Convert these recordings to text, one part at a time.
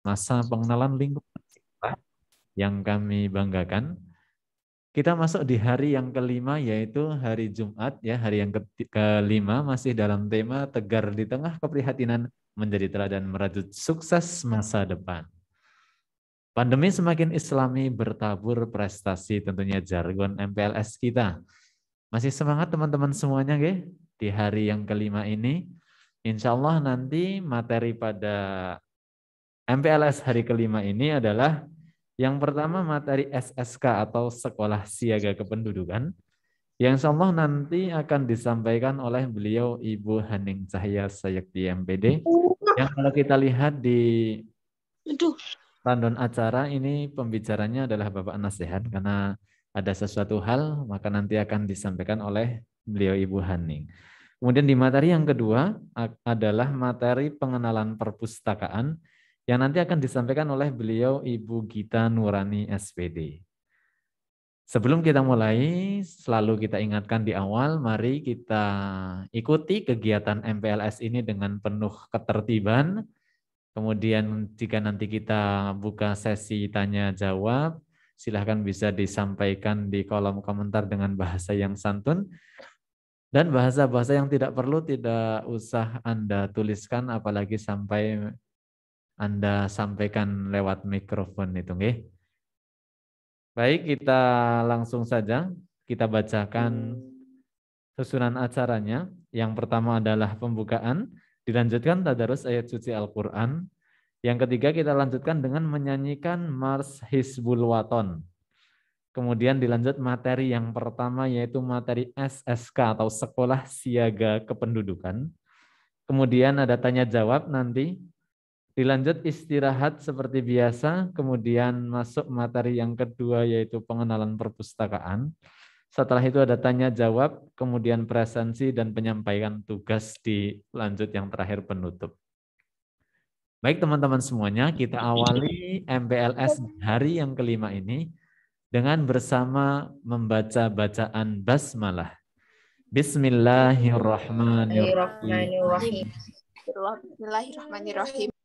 masa pengenalan lingkungan yang kami banggakan. Kita masuk di hari yang kelima, yaitu hari Jumat, ya, hari yang kelima, masih dalam tema tegar di tengah keprihatinan, menjadi teladan merajut sukses masa depan. Pandemi semakin islami, bertabur prestasi, tentunya jargon MPLS kita. Masih semangat teman-teman semuanya, nggih? Di hari yang kelima ini, insya Allah nanti materi pada MPLS hari kelima ini adalah yang pertama materi SSK atau Sekolah Siaga Kependudukan, yang insya Allah nanti akan disampaikan oleh beliau Ibu Haning Cahya Sayekti MPD. Yang kalau kita lihat di rundown acara ini pembicaranya adalah Bapak Nasihat, karena ada sesuatu hal maka nanti akan disampaikan oleh beliau Ibu Haning. Kemudian di materi yang kedua adalah materi pengenalan perpustakaan yang nanti akan disampaikan oleh beliau Ibu Gita Nurani SPD. Sebelum kita mulai, selalu kita ingatkan di awal, mari kita ikuti kegiatan MPLS ini dengan penuh ketertiban. Kemudian jika nanti kita buka sesi tanya jawab, silahkan bisa disampaikan di kolom komentar dengan bahasa yang santun. Dan bahasa-bahasa yang tidak perlu tidak usah Anda tuliskan, apalagi sampai Anda sampaikan lewat mikrofon itu, nggih. Baik, kita langsung saja kita bacakan susunan acaranya. Yang pertama adalah pembukaan, dilanjutkan tadarus ayat suci Al-Qur'an. Yang ketiga kita lanjutkan dengan menyanyikan Mars Hizbul Waton. Kemudian dilanjut materi yang pertama yaitu materi SSK atau Sekolah Siaga Kependudukan. Kemudian ada tanya jawab nanti. Dilanjut istirahat seperti biasa, kemudian masuk materi yang kedua yaitu pengenalan perpustakaan. Setelah itu ada tanya jawab, kemudian presensi dan penyampaian tugas di lanjut yang terakhir penutup. Baik teman-teman semuanya, kita awali MPLS hari yang kelima ini dengan bersama membaca bacaan basmalah. Bismillahirrahmanirrahim. Bismillahirrahmanirrahim.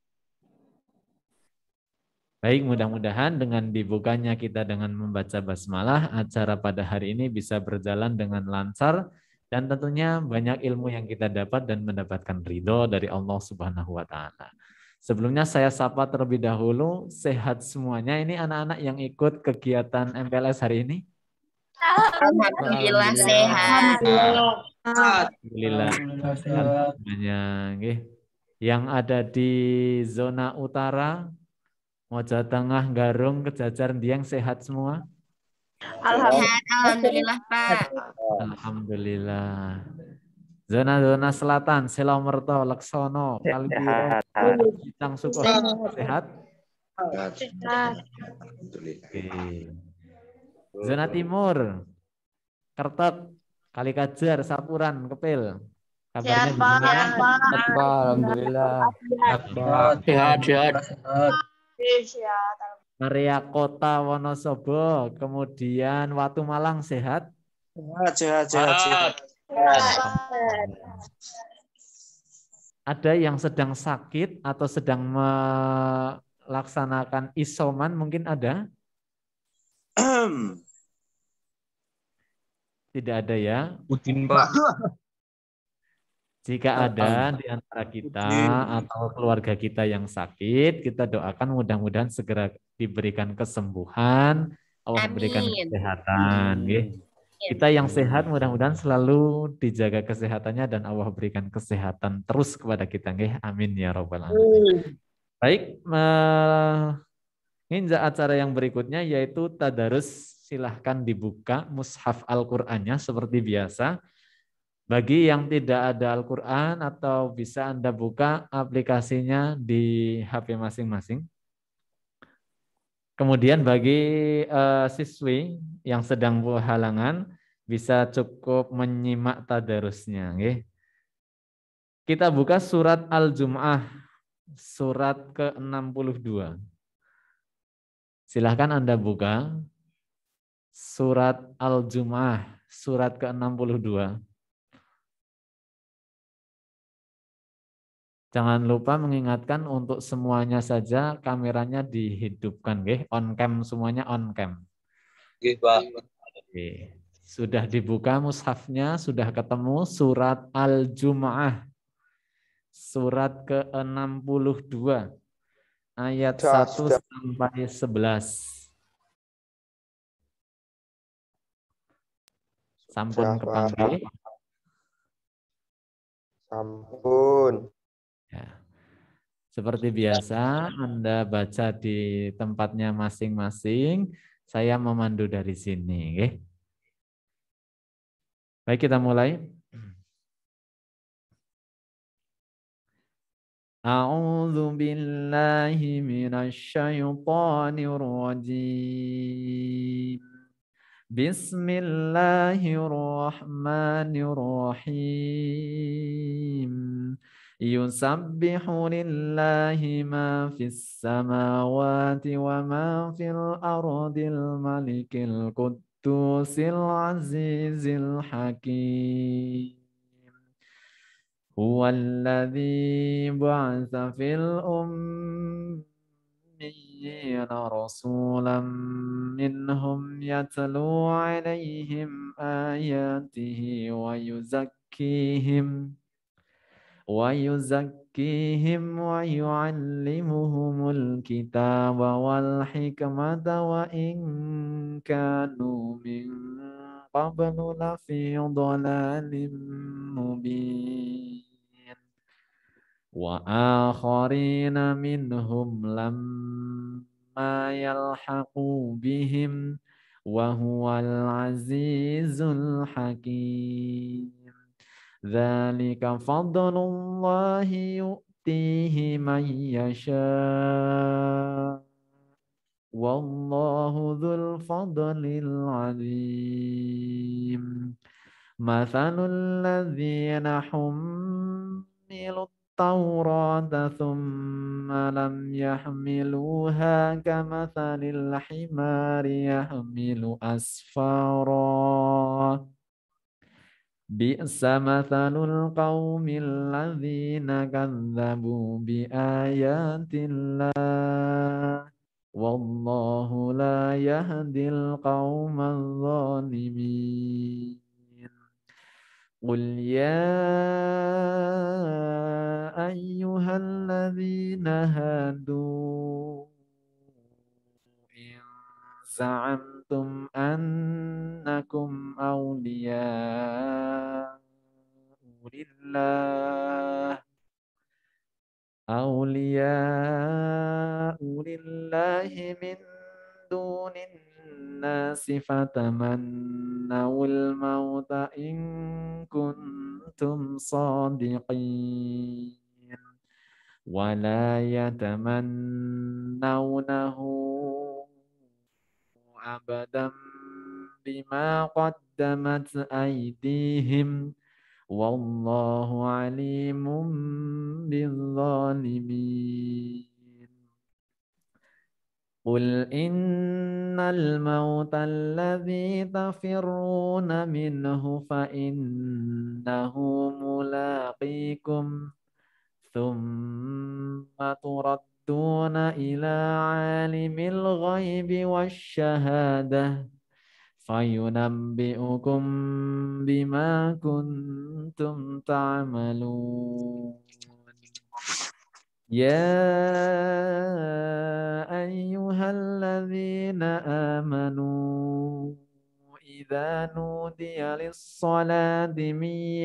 Baik, mudah-mudahan dengan dibukanya kita dengan membaca basmalah, acara pada hari ini bisa berjalan dengan lancar dan tentunya banyak ilmu yang kita dapat dan mendapatkan ridho dari Allah Subhanahu wa taala. Sebelumnya saya sapa terlebih dahulu, sehat semuanya ini anak-anak yang ikut kegiatan MPLS hari ini? Alhamdulillah sehat. Alhamdulillah sehat semuanya. Yang ada di zona utara, Moja Tengah, Garung, Kejajar, Dieng sehat semua? Alhamdulillah Pak. Alhamdulillah. Zona-zona selatan, Selomerto, Leksono, Kalibiro, Bintang Sukoh sehat? Oke. Zona timur, Kertek, Kalikajar, Sapuran, Kepil. Kabarnya gimana? Alhamdulillah. Sehat. Maria Kota, Wonosobo, kemudian Watu Malang sehat? Sehat. Ada yang sedang sakit atau sedang melaksanakan isoman mungkin ada? Tidak ada ya? Udin Pak. Jika ada di antara kita atau keluarga kita yang sakit, kita doakan mudah-mudahan segera diberikan kesembuhan, Allah berikan kesehatan. Kita yang sehat mudah-mudahan selalu dijaga kesehatannya dan Allah berikan kesehatan terus kepada kita. Amin ya rabbal alamin. Baik, menginjak acara yang berikutnya yaitu tadarus. Silahkan dibuka mushaf Al-Qur'annya seperti biasa. Bagi yang tidak ada Al-Quran atau bisa Anda buka aplikasinya di HP masing-masing. Kemudian bagi siswi yang sedang berhalangan bisa cukup menyimak tadarusnya. Kita buka surat Al-Jum'ah, surat ke-62. Silahkan Anda buka surat Al-Jum'ah, surat ke-62. Jangan lupa mengingatkan untuk semuanya saja kameranya dihidupkan, nggih. On cam semuanya on cam. Nggih, Pak. Oke. Sudah dibuka mushafnya, sudah ketemu surat Al-Jumu'ah. Surat ke-62 ayat 1 Sudah. sampai 11. Sampun Sudah, Pak. kepanggih. Sampun. Ya. Seperti biasa, Anda baca di tempatnya masing-masing. Saya memandu dari sini. Okay? Baik, kita mulai. A'udzu billahi minasy syaithanir rajim. Bismillahirrahmanirrahim. Yusabbihu lillahi ma fis samawati wa ma fil ardil malikil quddusil azizil hakim. Huwallazi ba'atsa fil ummiyina rasulan minhum yatlu alaihim ayatihi ويزكيهم ويعلمهم الكتاب والحكمة وإن كانوا من قبل لفي ضلال مبين وآخرين منهم لما يلحقوا بهم وهو العزيز الحكيم ذلك فضل الله يؤتيه من يشاء والله ذو الفضل العظيم مثل الذين حملوا التوراة ثم لم يحملوها كمثل الحمار يحمل أسفارا بئس مثل القوم الذين كذبوا بآيات الله والله لا يهدي القوم الظالمين قل يا أيها الذين هادوا إن زعمتم أنكم أولياء لله من دون الناس فتمنوا الموت إن كنتم صادقين ولا يتمنونه أبدا بما قدمت أيديهم والله عليم بالظالمين قل إن الموت الذي تفرون منه فإنه ملاقيكم ثم تردون إلى عالم الغيب والشهادة فينبئكم بما كنتم تعملون يا أيها الذين آمنوا إذا نودي للصلاة من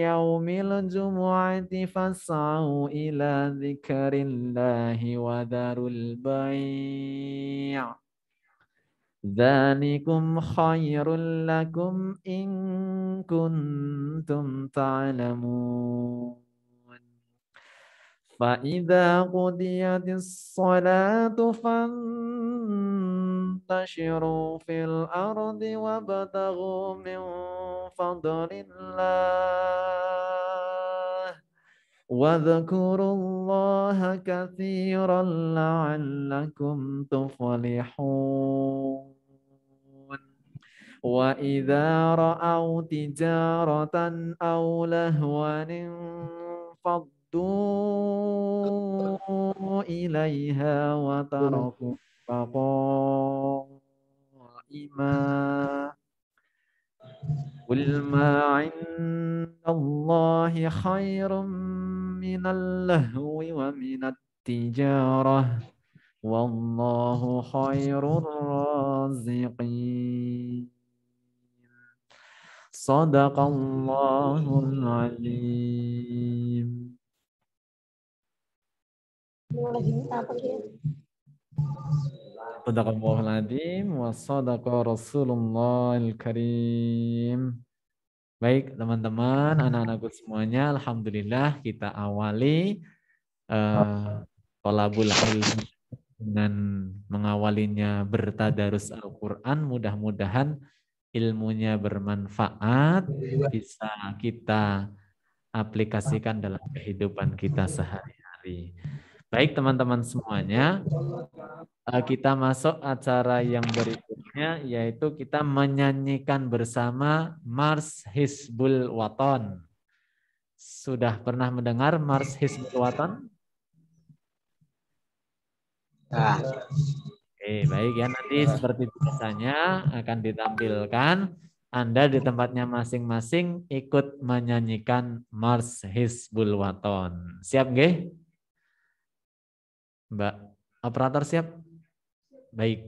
يوم الجمعة فاسعوا إلى ذكر الله وذروا البيع ذلكم خير لكم إن كنتم تعلمون فإذا قضيت الصلاة فانتشروا في الأرض وابتغوا من فضل الله واذكروا الله كثيرا لعلكم تفلحون وإذا رأوا تجارة أو لهوا انفضوا إليها وتركوك قائما قل ما عند الله خير من اللهو ومن التجارة والله خير الرازقين صدق الله العظيم. Sadaqallahul adzim wa sadaqa Rasulullahil karim. Baik teman-teman, anak-anakku semuanya, alhamdulillah kita awali thalabul ilmi dengan mengawalinya bertadarus Al-Qur'an. Mudah-mudahan ilmunya bermanfaat, bisa kita aplikasikan dalam kehidupan kita sehari-hari. Baik teman-teman semuanya, kita masuk acara yang berikutnya, yaitu kita menyanyikan bersama Mars Hizbul Waton. Sudah pernah mendengar Mars Hizbul Waton? Oke, baik ya, nanti seperti biasanya akan ditampilkan. Anda di tempatnya masing-masing ikut menyanyikan Mars Hizbul Waton. Siap nggih? Mbak operator siap? Baik,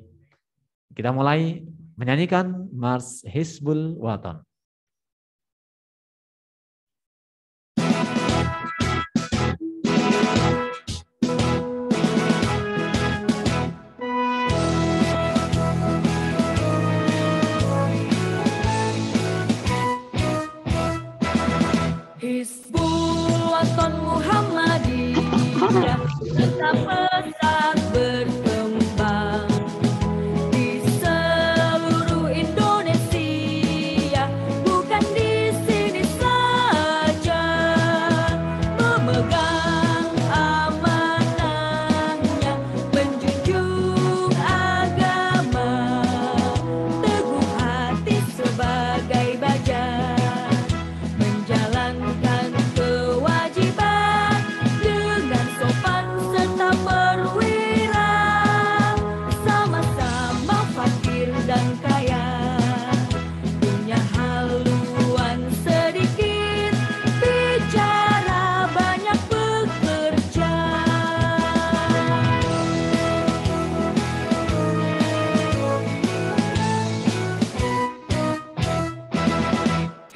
kita mulai menyanyikan Mars Hizbul Waton. Hizbul Waton Muhammadiyah tetap pesat berkembang di seluruh Indonesia, bukan di sini saja, memegang amanahnya, menjunjung agama, teguh hati sebagai baja, menjalankan kewajiban dengan sopan serta perwira, sama-sama fakir dan kaya, punya haluan sedikit, bicara banyak bekerja.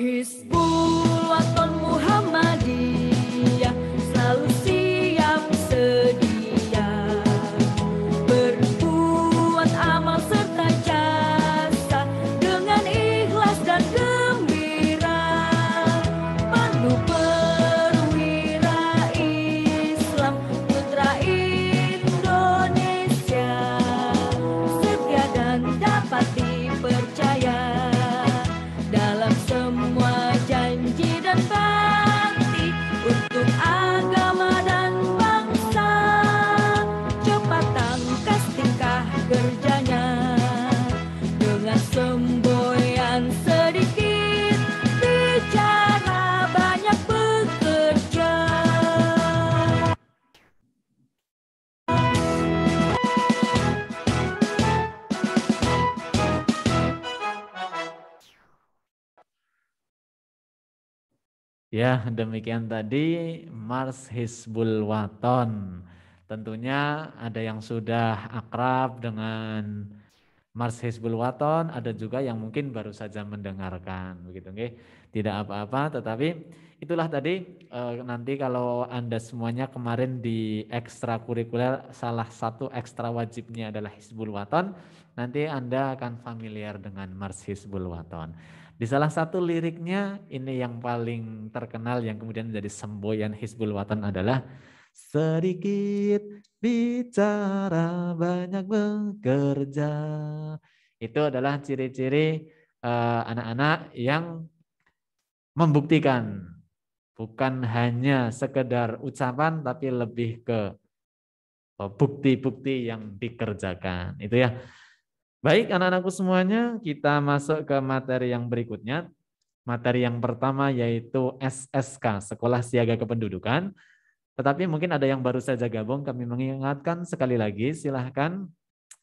Hizbul Waton Muhammadiyah selalu siap sedia, berbuat amal serta jasa dengan ikhlas dan gembira, penuh perwira Islam putra Indonesia, setia dan dapat dipercaya dalam semua janji dan bakti untuk agama dan bangsa. Cepat tangkas tingkah kerjanya, dengan semboyan sedikit, bicara banyak bekerja. Ya, demikian tadi Mars Hizbul Waton. Tentunya ada yang sudah akrab dengan Mars Hizbul Waton, ada juga yang mungkin baru saja mendengarkan, begitu nggih. Tidak apa-apa, tetapi itulah tadi nanti kalau Anda semuanya kemarin di ekstrakurikuler, salah satu ekstra wajibnya adalah Hizbul Waton, nanti Anda akan familiar dengan Mars Hizbul Waton. Di salah satu liriknya, ini yang paling terkenal yang kemudian menjadi semboyan Hizbul Waton adalah sedikit bicara banyak bekerja. Itu adalah ciri-ciri anak-anak yang membuktikan bukan hanya sekedar ucapan tapi lebih ke bukti-bukti yang dikerjakan. Itu ya. Baik anak-anakku semuanya, kita masuk ke materi yang berikutnya. Materi yang pertama yaitu SSK, Sekolah Siaga Kependudukan. Tetapi mungkin ada yang baru saja gabung, kami mengingatkan sekali lagi, silahkan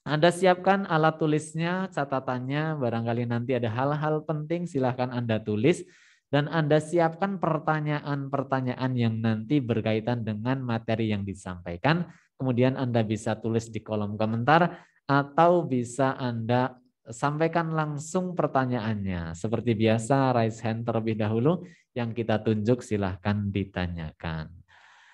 Anda siapkan alat tulisnya, catatannya, barangkali nanti ada hal-hal penting, silahkan Anda tulis. Dan Anda siapkan pertanyaan-pertanyaan yang nanti berkaitan dengan materi yang disampaikan. Kemudian Anda bisa tulis di kolom komentar atau bisa Anda sampaikan langsung pertanyaannya. Seperti biasa, raise hand terlebih dahulu. Yang kita tunjuk silahkan ditanyakan.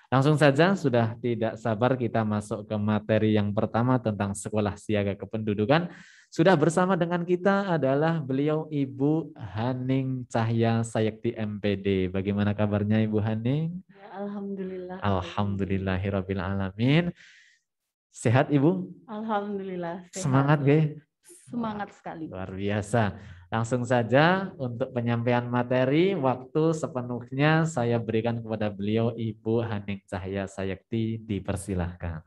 Langsung saja, sudah tidak sabar kita masuk ke materi yang pertama tentang Sekolah Siaga Kependudukan. Sudah bersama dengan kita adalah beliau Ibu Haning Cahya Sayekti MPD. Bagaimana kabarnya Ibu Haning? Ya, alhamdulillah. Alhamdulillahirabbil alamin. Sehat Ibu? Alhamdulillah. Sehat. Semangat nggih? Semangat sekali. Luar biasa. Langsung saja untuk penyampaian materi, waktu sepenuhnya saya berikan kepada beliau Ibu Haning Cahya Sayekti, dipersilahkan.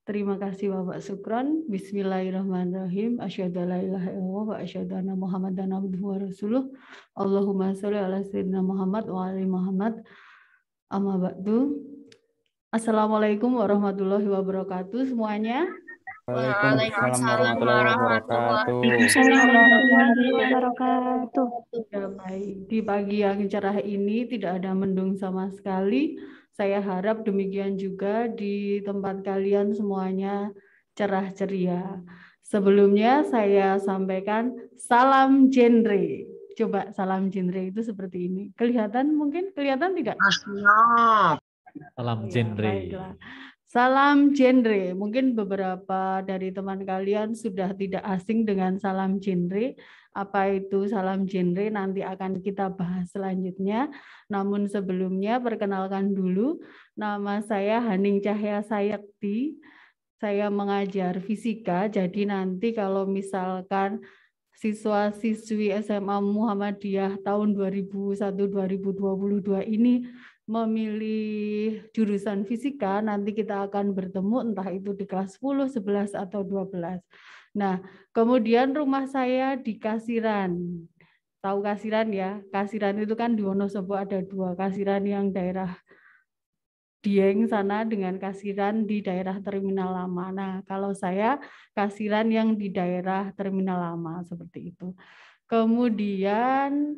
Terima kasih Bapak Sukron. Bismillahirrahmanirrahim. Asyhadu an la ilaha illallah wa asyhadu anna Muhammadan abduhu wa rasuluh. Allahumma sholli ala sayyidina Muhammad wa ali Muhammad. Amma ba'du. Assalamualaikum warahmatullahi wabarakatuh semuanya. Waalaikumsalam warahmatullahi wabarakatuh. Ya, baik. Di pagi yang cerah ini tidak ada mendung sama sekali. Saya harap demikian juga di tempat kalian semuanya cerah ceria. Sebelumnya saya sampaikan salam genre. Coba salam genre itu seperti ini. Kelihatan mungkin? Kelihatan tidak? Salam Ya, genre. baiklah. Salam genre. Mungkin beberapa dari teman kalian sudah tidak asing dengan salam genre. Apa itu salam genre nanti akan kita bahas selanjutnya. Namun sebelumnya perkenalkan dulu, nama saya Haning Cahya Sayekti. Saya mengajar fisika, jadi nanti kalau misalkan siswa-siswi SMA Muhammadiyah tahun 2021-2022 ini memilih jurusan fisika, nanti kita akan bertemu entah itu di kelas 10, 11, atau 12. Nah, kemudian rumah saya di Kasiran. Tahu Kasiran ya? Kasiran itu kan di Wonosobo ada dua, Kasiran yang daerah Dieng sana dengan Kasiran di daerah Terminal Lama. Nah, kalau saya Kasiran yang di daerah Terminal Lama, seperti itu. Kemudian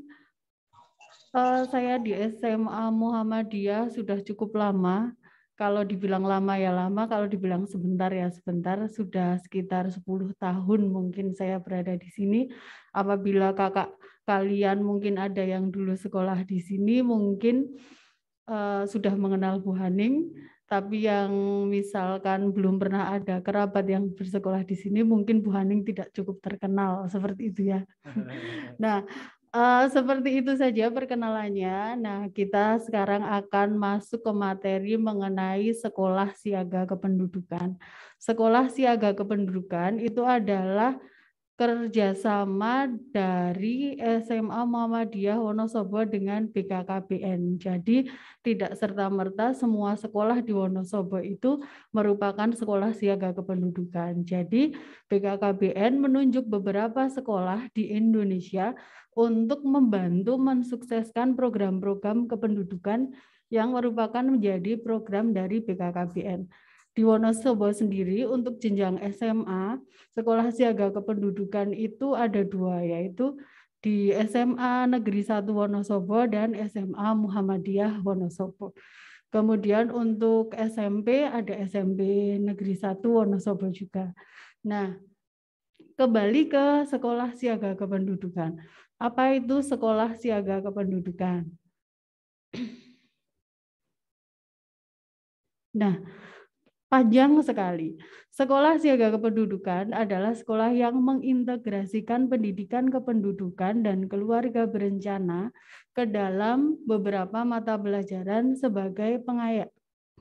saya di SMA Muhammadiyah sudah cukup lama. Kalau dibilang lama ya lama, kalau dibilang sebentar ya sebentar. Sudah sekitar 10 tahun mungkin saya berada di sini. Apabila kakak kalian mungkin ada yang dulu sekolah di sini, mungkin sudah mengenal Bu Haning. Tapi yang misalkan belum pernah ada kerabat yang bersekolah di sini, mungkin Bu Haning tidak cukup terkenal seperti itu ya. Nah, seperti itu saja perkenalannya. Nah, kita sekarang akan masuk ke materi mengenai Sekolah Siaga Kependudukan. Sekolah Siaga Kependudukan itu adalah kerjasama dari SMA Muhammadiyah Wonosobo dengan BKKBN. Jadi tidak serta-merta semua sekolah di Wonosobo itu merupakan sekolah siaga kependudukan. Jadi BKKBN menunjuk beberapa sekolah di Indonesia untuk membantu mensukseskan program-program kependudukan yang merupakan menjadi program dari BKKBN. Di Wonosobo sendiri untuk jenjang SMA, sekolah siaga kependudukan itu ada dua, yaitu di SMA Negeri 1 Wonosobo dan SMA Muhammadiyah Wonosobo. Kemudian untuk SMP ada SMP Negeri 1 Wonosobo juga. Nah, kembali ke sekolah siaga kependudukan. Apa itu sekolah siaga kependudukan? Nah, panjang sekali. Sekolah siaga kependudukan adalah sekolah yang mengintegrasikan pendidikan kependudukan dan keluarga berencana ke dalam beberapa mata pelajaran sebagai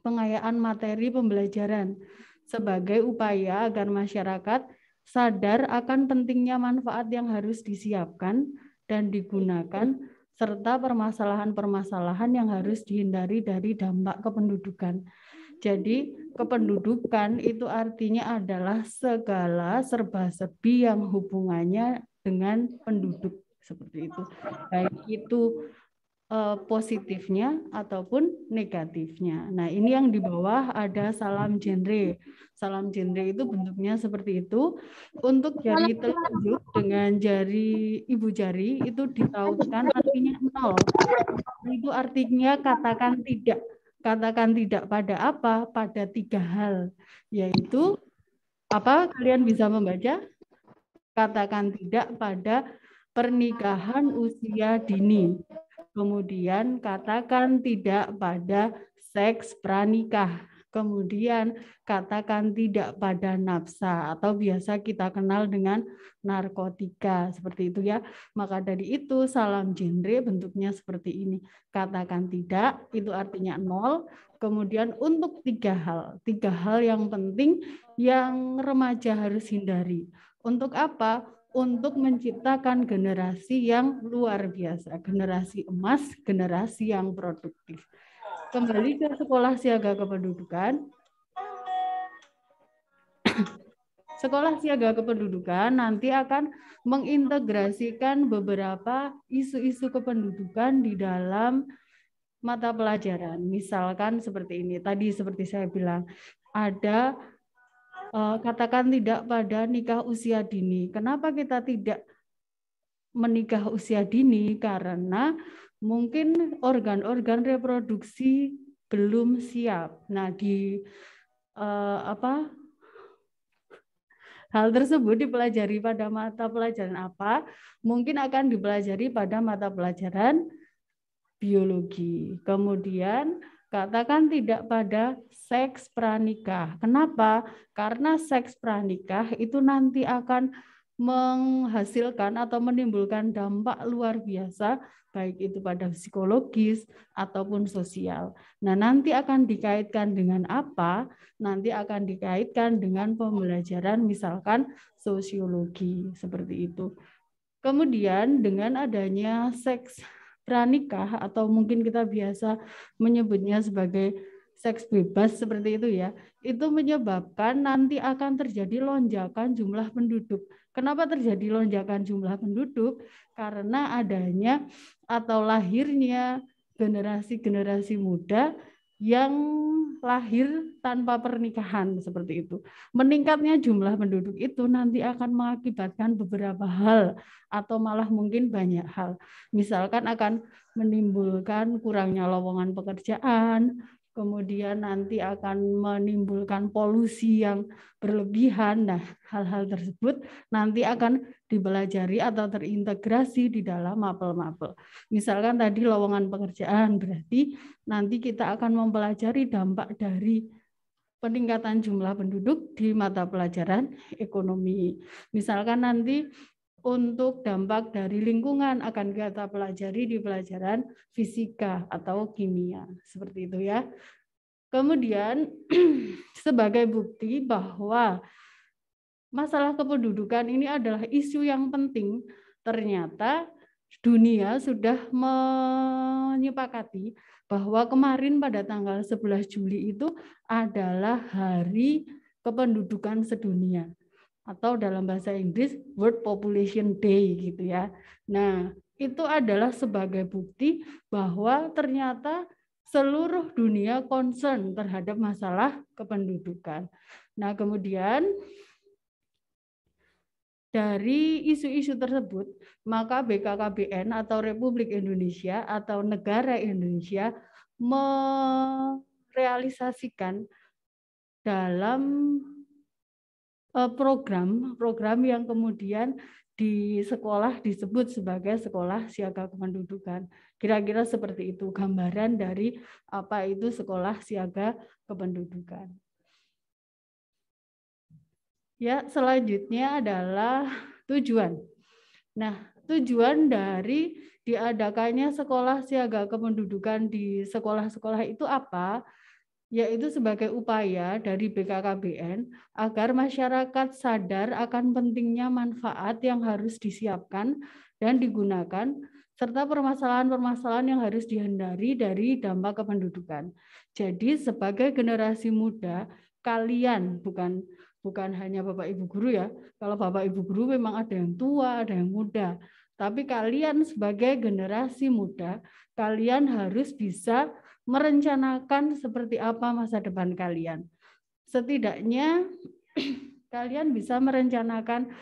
pengayaan materi pembelajaran sebagai upaya agar masyarakat sadar akan pentingnya manfaat yang harus disiapkan dan digunakan serta permasalahan-permasalahan yang harus dihindari dari dampak kependudukan. Jadi kependudukan itu artinya adalah segala serba-serbi yang hubungannya dengan penduduk seperti itu. Baik itu positifnya ataupun negatifnya. Nah, ini yang di bawah ada salam genre. Salam genre itu bentuknya seperti itu. Untuk jari telunjuk dengan jari ibu jari itu ditautkan artinya 0. Itu artinya katakan tidak. Katakan tidak pada apa? Pada 3 hal. Yaitu apa? Kalian bisa membaca? Katakan tidak pada pernikahan usia dini. Kemudian katakan tidak pada seks pranikah. Kemudian katakan tidak pada nafsa atau biasa kita kenal dengan narkotika. Seperti itu ya. Maka dari itu salam genre bentuknya seperti ini. Katakan tidak itu artinya 0. Kemudian untuk 3 hal. 3 hal yang penting yang remaja harus hindari. Untuk apa? Untuk menciptakan generasi yang luar biasa, generasi emas, generasi yang produktif. Kembali ke sekolah siaga kependudukan. Sekolah siaga kependudukan nanti akan mengintegrasikan beberapa isu-isu kependudukan di dalam mata pelajaran. Misalkan seperti ini, tadi seperti saya bilang, ada katakan tidak pada nikah usia dini. Kenapa kita tidak menikah usia dini? Karena mungkin organ-organ reproduksi belum siap. Nah, di hal tersebut dipelajari pada mata pelajaran apa? Mungkin akan dipelajari pada mata pelajaran biologi. Kemudian katakan tidak pada seks pranikah. Kenapa? Karena seks pranikah itu nanti akan menghasilkan atau menimbulkan dampak luar biasa, baik itu pada psikologis ataupun sosial. Nah, nanti akan dikaitkan dengan apa? Nanti akan dikaitkan dengan pembelajaran misalkan sosiologi, seperti itu. Kemudian dengan adanya seks pranikah atau mungkin kita biasa menyebutnya sebagai seks bebas seperti itu ya, itu menyebabkan nanti akan terjadi lonjakan jumlah penduduk. Kenapa terjadi lonjakan jumlah penduduk? Karena adanya atau lahirnya generasi-generasi muda yang lahir tanpa pernikahan seperti itu. Meningkatnya jumlah penduduk itu nanti akan mengakibatkan beberapa hal atau malah mungkin banyak hal. Misalkan akan menimbulkan kurangnya lowongan pekerjaan, kemudian nanti akan menimbulkan polusi yang berlebihan. Nah, hal-hal tersebut nanti akan dipelajari atau terintegrasi di dalam mapel-mapel. Misalkan tadi lowongan pekerjaan, berarti nanti kita akan mempelajari dampak dari peningkatan jumlah penduduk di mata pelajaran ekonomi. Misalkan nanti untuk dampak dari lingkungan akan kita pelajari di pelajaran fisika atau kimia. Seperti itu ya. Kemudian sebagai bukti bahwa masalah kependudukan ini adalah isu yang penting, ternyata dunia sudah menyepakati bahwa kemarin pada tanggal 11 Juli itu adalah Hari Kependudukan Sedunia, atau dalam bahasa Inggris World Population Day gitu ya. Nah, itu adalah sebagai bukti bahwa ternyata seluruh dunia concern terhadap masalah kependudukan. Nah, kemudian dari isu-isu tersebut, maka BKKBN atau Republik Indonesia atau negara Indonesia merealisasikan dalam program yang kemudian di sekolah disebut sebagai sekolah siaga kependudukan. Kira-kira seperti itu gambaran dari apa itu sekolah siaga kependudukan. Ya, selanjutnya adalah tujuan. Nah, tujuan dari diadakannya sekolah siaga kependudukan di sekolah-sekolah itu apa? Yaitu sebagai upaya dari BKKBN agar masyarakat sadar akan pentingnya manfaat yang harus disiapkan dan digunakan, serta permasalahan-permasalahan yang harus dihindari dari dampak kependudukan. Jadi sebagai generasi muda, kalian bukan hanya Bapak Ibu guru ya, kalau Bapak Ibu guru memang ada yang tua, ada yang muda, Tapi kalian sebagai generasi muda, kalian harus bisa merencanakan seperti apa masa depan kalian. Setidaknya kalian bisa merencanakan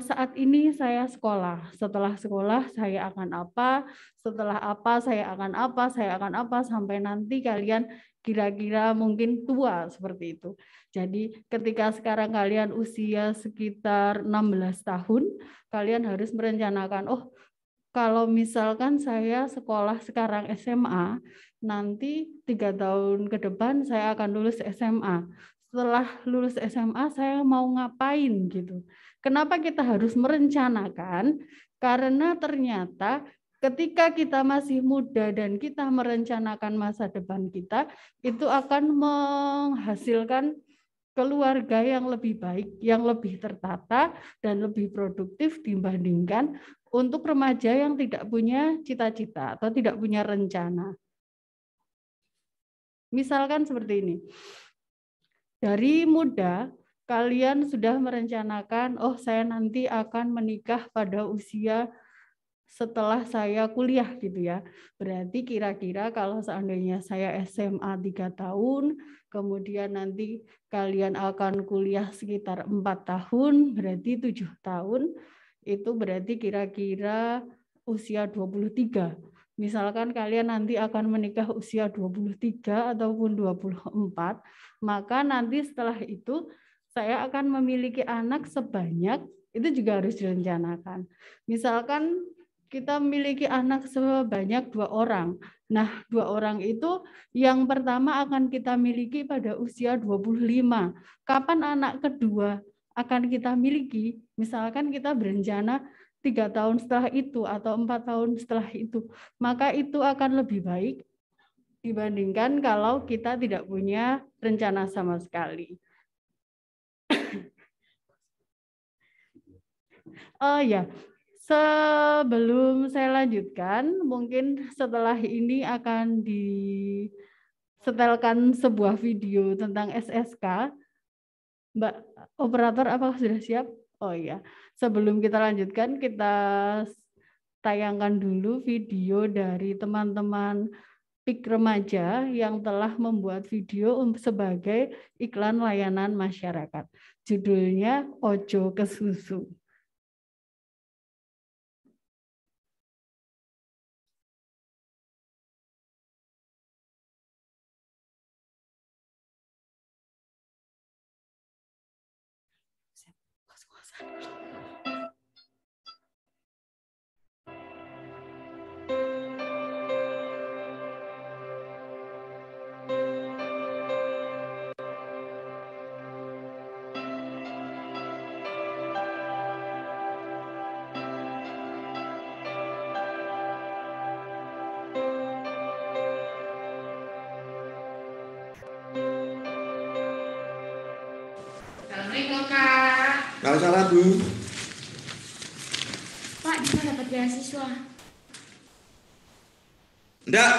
saat ini saya sekolah, setelah sekolah saya akan apa, setelah apa saya akan apa, saya akan apa, sampai nanti kalian kira-kira mungkin tua seperti itu. Jadi ketika sekarang kalian usia sekitar 16 tahun, kalian harus merencanakan, oh kalau misalkan saya sekolah sekarang SMA, nanti 3 tahun ke depan saya akan lulus SMA. Setelah lulus SMA saya mau ngapain gitu. Kenapa kita harus merencanakan? Karena ternyata ketika kita masih muda dan kita merencanakan masa depan kita, itu akan menghasilkan keluarga yang lebih baik, yang lebih tertata dan lebih produktif dibandingkan untuk remaja yang tidak punya cita-cita atau tidak punya rencana. Misalkan seperti ini. Dari muda, kalian sudah merencanakan, oh saya nanti akan menikah pada usia setelah saya kuliah gitu ya. Berarti kira-kira kalau seandainya saya SMA 3 tahun, kemudian nanti kalian akan kuliah sekitar 4 tahun, berarti 7 tahun, itu berarti kira-kira usia 23. Misalkan kalian nanti akan menikah usia 23 ataupun 24, maka nanti setelah itu saya akan memiliki anak sebanyak, itu juga harus direncanakan. Misalkan kita memiliki anak sebanyak 2 orang. Nah, 2 orang itu yang pertama akan kita miliki pada usia 25. Kapan anak kedua akan kita miliki? Misalkan kita berencana 3 tahun setelah itu atau 4 tahun setelah itu. Maka itu akan lebih baik dibandingkan kalau kita tidak punya rencana sama sekali. Oh ya. Sebelum saya lanjutkan, mungkin setelah ini akan disetelkan sebuah video tentang SSK. Mbak operator, apakah sudah siap? Oh iya, sebelum kita lanjutkan, kita tayangkan dulu video dari teman-teman PIK Remaja yang telah membuat video sebagai iklan layanan masyarakat. Judulnya Ojo Kesusu. Kalau salah Bu. Pak, bisa dapat beasiswa? Enggak,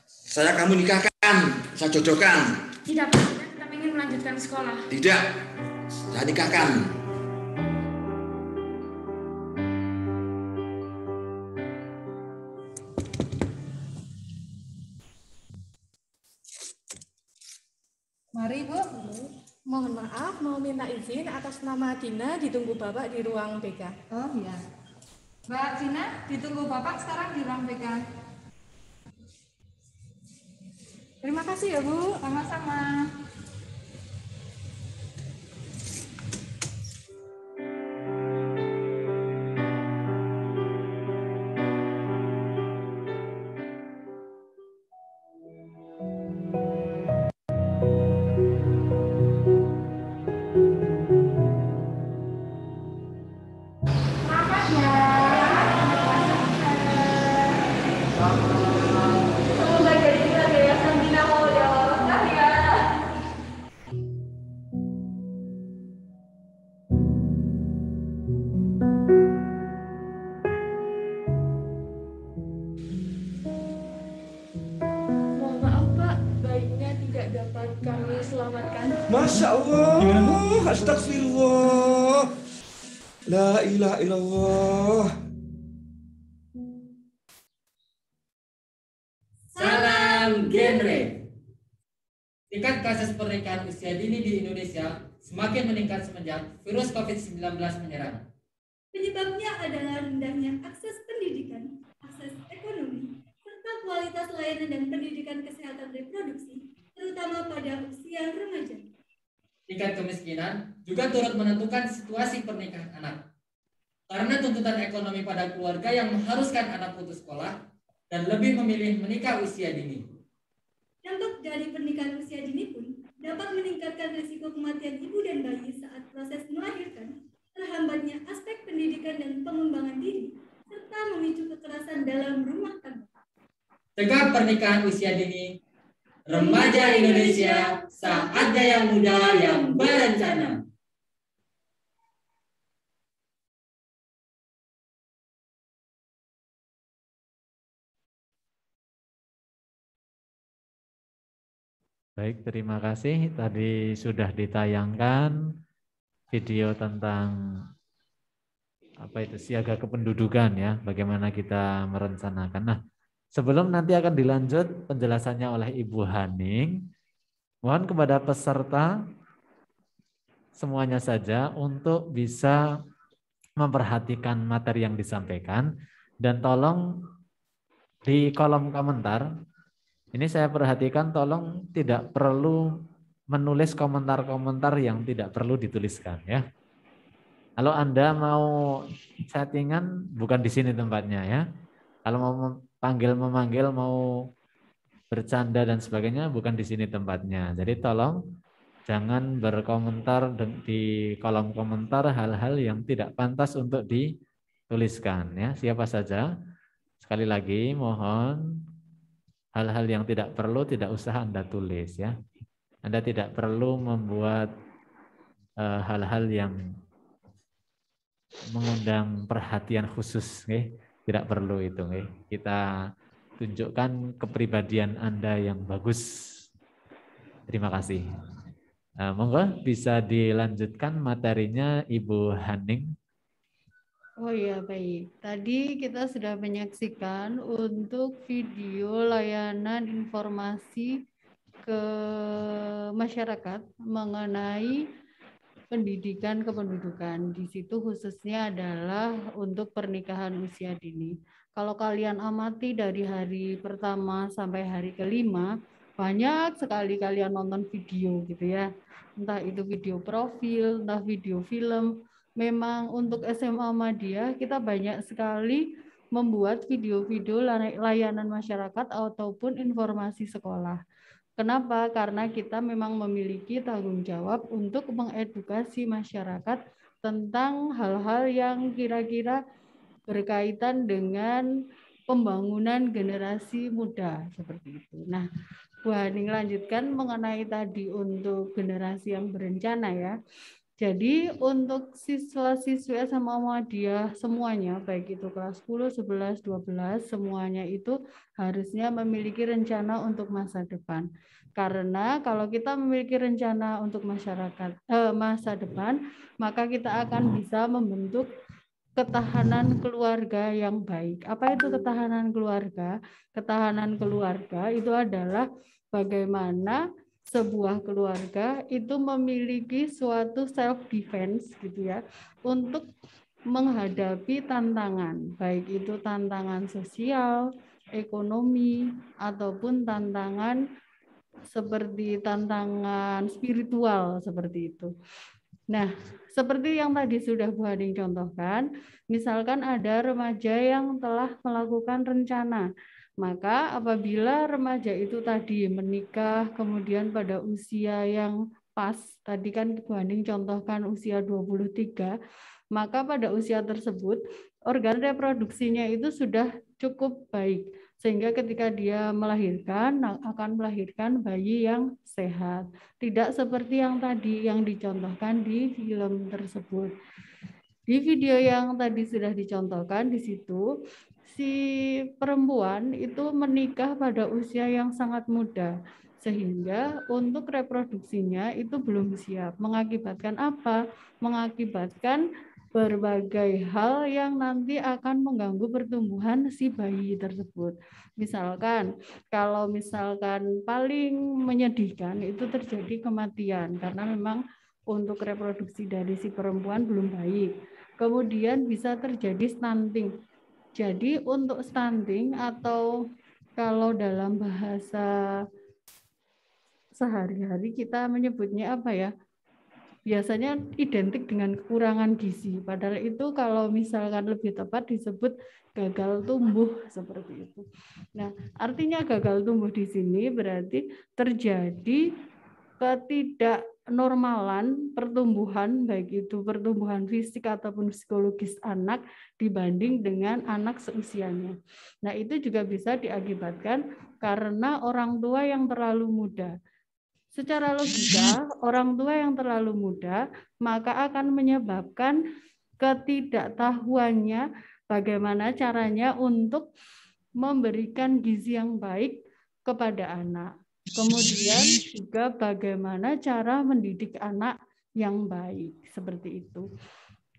saya kamu nikahkan, saya jodohkan. Tidak, Pak, kita ingin melanjutkan sekolah. Tidak, saya nikahkan. Mari Bu. Mohon maaf, mau minta izin atas nama Dina, ditunggu Bapak di ruang BK. Oh iya. Mbak Dina, ditunggu Bapak sekarang di ruang BK. Terima kasih ya Bu. Sama-sama. Masya Allah, astagfirullah. La ilaha illallah. Salam genre. Tingkat kasus pernikahan usia dini di Indonesia semakin meningkat semenjak virus COVID-19 menyerang. Penyebabnya adalah rendahnya akses pendidikan, akses ekonomi, serta kualitas layanan dan pendidikan kesehatan reproduksi, terutama pada usia remaja. Tingkat kemiskinan juga turut menentukan situasi pernikahan anak. Karena tuntutan ekonomi pada keluarga yang mengharuskan anak putus sekolah dan lebih memilih menikah usia dini. Dampak dari pernikahan usia dini pun dapat meningkatkan risiko kematian ibu dan bayi saat proses melahirkan, terhambatnya aspek pendidikan dan pengembangan diri, serta memicu kekerasan dalam rumah tangga. Cegah pernikahan usia dini, remaja Indonesia, saatnya yang muda yang berencana. Baik, terima kasih. Tadi sudah ditayangkan video tentang siaga kependudukan ya, bagaimana kita merencanakan. Nah, sebelum nanti akan dilanjut penjelasannya oleh Ibu Haning, mohon kepada peserta semuanya saja untuk bisa memperhatikan materi yang disampaikan dan tolong di kolom komentar, ini saya perhatikan tolong tidak perlu menulis komentar-komentar yang tidak perlu dituliskan ya. Kalau Anda mau settingan bukan di sini tempatnya ya. Kalau mau memanggil, mau bercanda dan sebagainya bukan di sini tempatnya. Jadi tolong jangan berkomentar di kolom komentar hal-hal yang tidak pantas untuk dituliskan ya. Siapa saja. Sekali lagi mohon hal-hal yang tidak perlu tidak usah Anda tulis ya. Anda tidak perlu membuat hal-hal yang mengundang perhatian khusus, okay? Tidak perlu itu. Okay? Kita tunjukkan kepribadian Anda yang bagus. Terima kasih. Monggo bisa dilanjutkan materinya Ibu Haning. Oh iya, baik. Tadi kita sudah menyaksikan untuk video layanan informasi ke masyarakat mengenai pendidikan kependudukan. Di situ khususnya adalah untuk pernikahan usia dini. Kalau kalian amati dari hari pertama sampai hari kelima, banyak sekali kalian nonton video gitu ya. Entah itu video profil, entah video film. Memang untuk SMA Ahmadiyah kita banyak sekali membuat video-video layanan masyarakat ataupun informasi sekolah. Kenapa? Karena kita memang memiliki tanggung jawab untuk mengedukasi masyarakat tentang hal-hal yang kira-kira berkaitan dengan pembangunan generasi muda seperti itu. Nah, Bu Haning lanjutkan mengenai tadi untuk generasi yang berencana ya. Jadi untuk siswa-siswi SMA Ahmadiyah semuanya, baik itu kelas 10, 11, 12, semuanya itu harusnya memiliki rencana untuk masa depan. Karena kalau kita memiliki rencana untuk masa depan, maka kita akan bisa membentuk ketahanan keluarga yang baik. Apa itu ketahanan keluarga? Ketahanan keluarga itu adalah bagaimana sebuah keluarga itu memiliki suatu self defense gitu ya untuk menghadapi tantangan, baik itu tantangan sosial, ekonomi ataupun tantangan seperti tantangan spiritual seperti itu. Nah, seperti yang tadi sudah Bu Haning contohkan, misalkan ada remaja yang telah melakukan rencana. Maka apabila remaja itu tadi menikah kemudian pada usia yang pas, tadi kan Bu Haning contohkan usia 23, maka pada usia tersebut organ reproduksinya itu sudah cukup baik. Sehingga ketika dia melahirkan, akan melahirkan bayi yang sehat. Tidak seperti yang tadi yang dicontohkan di film tersebut. Di video yang tadi sudah dicontohkan di situ, si perempuan itu menikah pada usia yang sangat muda. Sehingga untuk reproduksinya itu belum siap. Mengakibatkan apa? Mengakibatkan berbagai hal yang nanti akan mengganggu pertumbuhan si bayi tersebut. Misalkan, kalau misalkan paling menyedihkan itu terjadi kematian karena memang untuk reproduksi dari si perempuan belum baik. Kemudian bisa terjadi stunting. Jadi untuk stunting atau kalau dalam bahasa sehari-hari kita menyebutnya apa ya? Biasanya identik dengan kekurangan gizi. Padahal itu kalau misalkan lebih tepat disebut gagal tumbuh seperti itu. Nah, artinya gagal tumbuh di sini berarti terjadi ketidaknormalan pertumbuhan, baik itu pertumbuhan fisik ataupun psikologis anak dibanding dengan anak seusianya. Nah, itu juga bisa diakibatkan karena orang tua yang terlalu muda. Secara logika, orang tua yang terlalu muda maka akan menyebabkan ketidaktahuannya bagaimana caranya untuk memberikan gizi yang baik kepada anak. Kemudian juga bagaimana cara mendidik anak yang baik, seperti itu.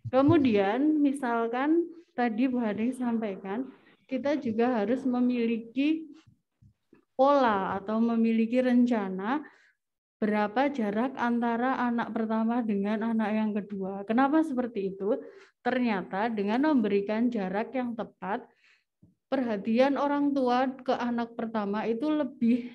Kemudian misalkan tadi Bu Haning sampaikan, kita juga harus memiliki pola atau memiliki rencana berapa jarak antara anak pertama dengan anak yang kedua. Kenapa seperti itu? Ternyata dengan memberikan jarak yang tepat, perhatian orang tua ke anak pertama itu lebih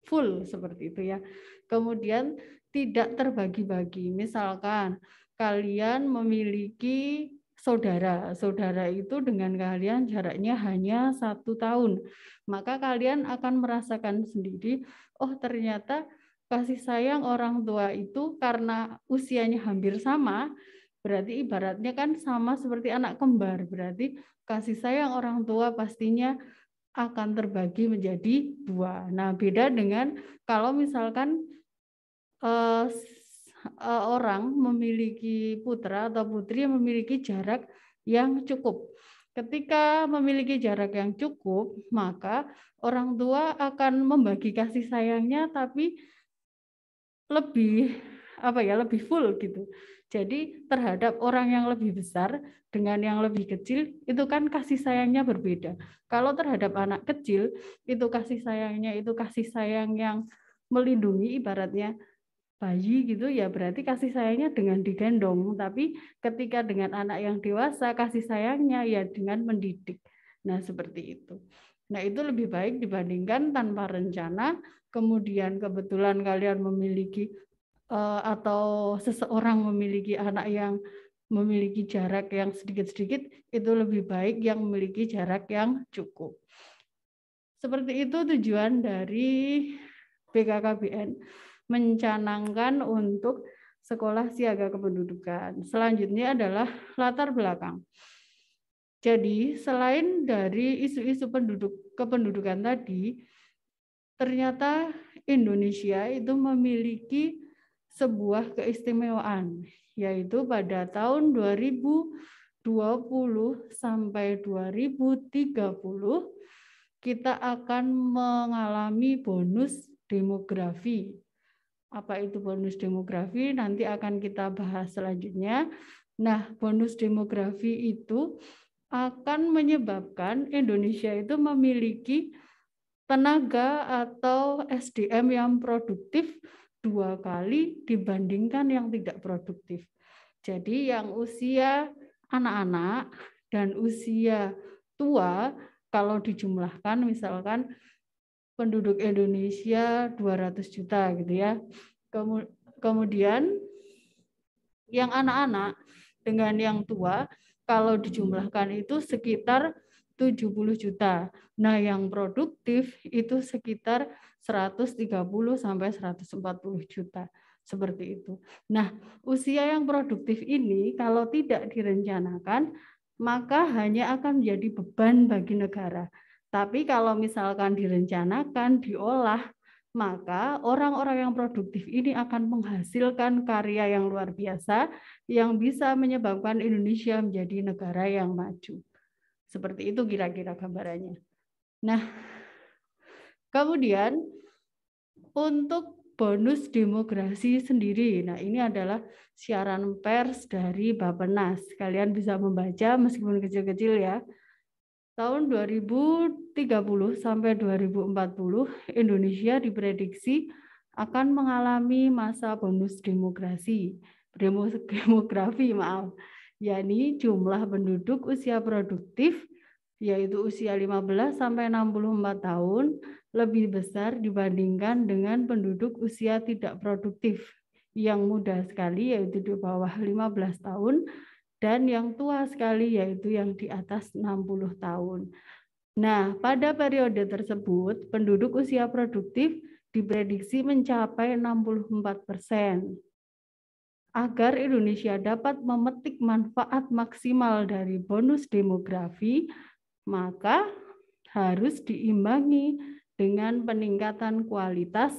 full seperti itu ya. Kemudian tidak terbagi-bagi. Misalkan kalian memiliki saudara. Saudara itu dengan kalian jaraknya hanya 1 tahun. Maka kalian akan merasakan sendiri, oh ternyata kasih sayang orang tua itu karena usianya hampir sama, berarti ibaratnya kan sama seperti anak kembar. Berarti kasih sayang orang tua pastinya akan terbagi menjadi 2. Nah, beda dengan kalau misalkan orang memiliki putra atau putri yang memiliki jarak yang cukup. Ketika memiliki jarak yang cukup, maka orang tua akan membagi kasih sayangnya tapi lebih full gitu. Jadi terhadap orang yang lebih besar dengan yang lebih kecil itu kan kasih sayangnya berbeda. Kalau terhadap anak kecil itu kasih sayangnya itu kasih sayang yang melindungi, ibaratnya bayi gitu ya, berarti kasih sayangnya dengan digendong. Tapi ketika dengan anak yang dewasa kasih sayangnya ya dengan mendidik. Nah, seperti itu. Nah, itu lebih baik dibandingkan tanpa rencana, kemudian kebetulan kalian memiliki atau seseorang memiliki anak yang memiliki jarak yang sedikit-sedikit, itu lebih baik yang memiliki jarak yang cukup. Seperti itu tujuan dari BKKBN, mencanangkan untuk sekolah siaga kependudukan. Selanjutnya adalah latar belakang. Jadi selain dari isu-isu kependudukan tadi, ternyata Indonesia itu memiliki sebuah keistimewaan, yaitu pada tahun 2020 sampai 2030 kita akan mengalami bonus demografi. Apa itu bonus demografi? Nanti akan kita bahas selanjutnya. Nah, bonus demografi itu akan menyebabkan Indonesia itu memiliki tenaga atau SDM yang produktif 2 kali dibandingkan yang tidak produktif. Jadi yang usia anak-anak dan usia tua kalau dijumlahkan misalkan penduduk Indonesia 200 juta gitu ya. Kemudian yang anak-anak dengan yang tua kalau dijumlahkan itu sekitar 70 juta. Nah, yang produktif itu sekitar 130 sampai 140 juta. Seperti itu. Nah, usia yang produktif ini kalau tidak direncanakan, maka hanya akan menjadi beban bagi negara. Tapi kalau misalkan direncanakan, diolah, maka orang-orang yang produktif ini akan menghasilkan karya yang luar biasa yang bisa menyebabkan Indonesia menjadi negara yang maju. Seperti itu kira-kira gambarannya. Nah, kemudian untuk bonus demografi sendiri. Nah, ini adalah siaran pers dari Bappenas. Kalian bisa membaca meskipun kecil-kecil ya. Tahun 2030 sampai 2040 Indonesia diprediksi akan mengalami masa bonus demografi, yakni jumlah penduduk usia produktif yaitu usia 15 sampai 64 tahun lebih besar dibandingkan dengan penduduk usia tidak produktif yang muda sekali yaitu di bawah 15 tahun dan yang tua sekali yaitu yang di atas 60 tahun. Nah, pada periode tersebut penduduk usia produktif diprediksi mencapai 64%. Agar Indonesia dapat memetik manfaat maksimal dari bonus demografi, maka harus diimbangi dengan peningkatan kualitas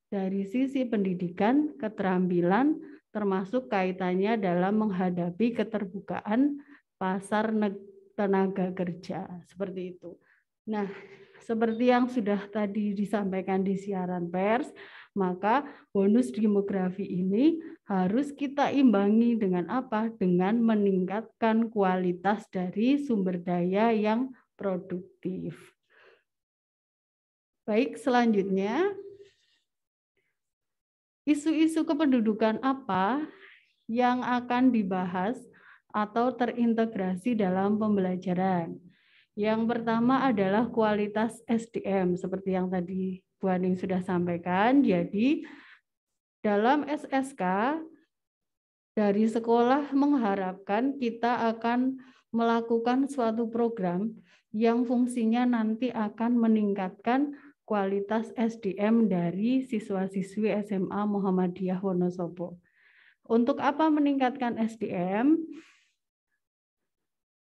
dari sisi pendidikan, keterampilan, termasuk kaitannya dalam menghadapi keterbukaan pasar tenaga kerja. Seperti itu. Nah, seperti yang sudah tadi disampaikan di siaran pers, maka bonus demografi ini harus kita imbangi dengan apa? Dengan meningkatkan kualitas dari sumber daya yang produktif. Baik, selanjutnya, isu-isu kependudukan apa yang akan dibahas atau terintegrasi dalam pembelajaran? Yang pertama adalah kualitas SDM, seperti yang tadi Bu Aning sudah sampaikan. Jadi, dalam SSK, dari sekolah mengharapkan kita akan melakukan suatu program yang fungsinya nanti akan meningkatkan kualitas SDM dari siswa-siswi SMA Muhammadiyah Wonosobo. Untuk apa meningkatkan SDM?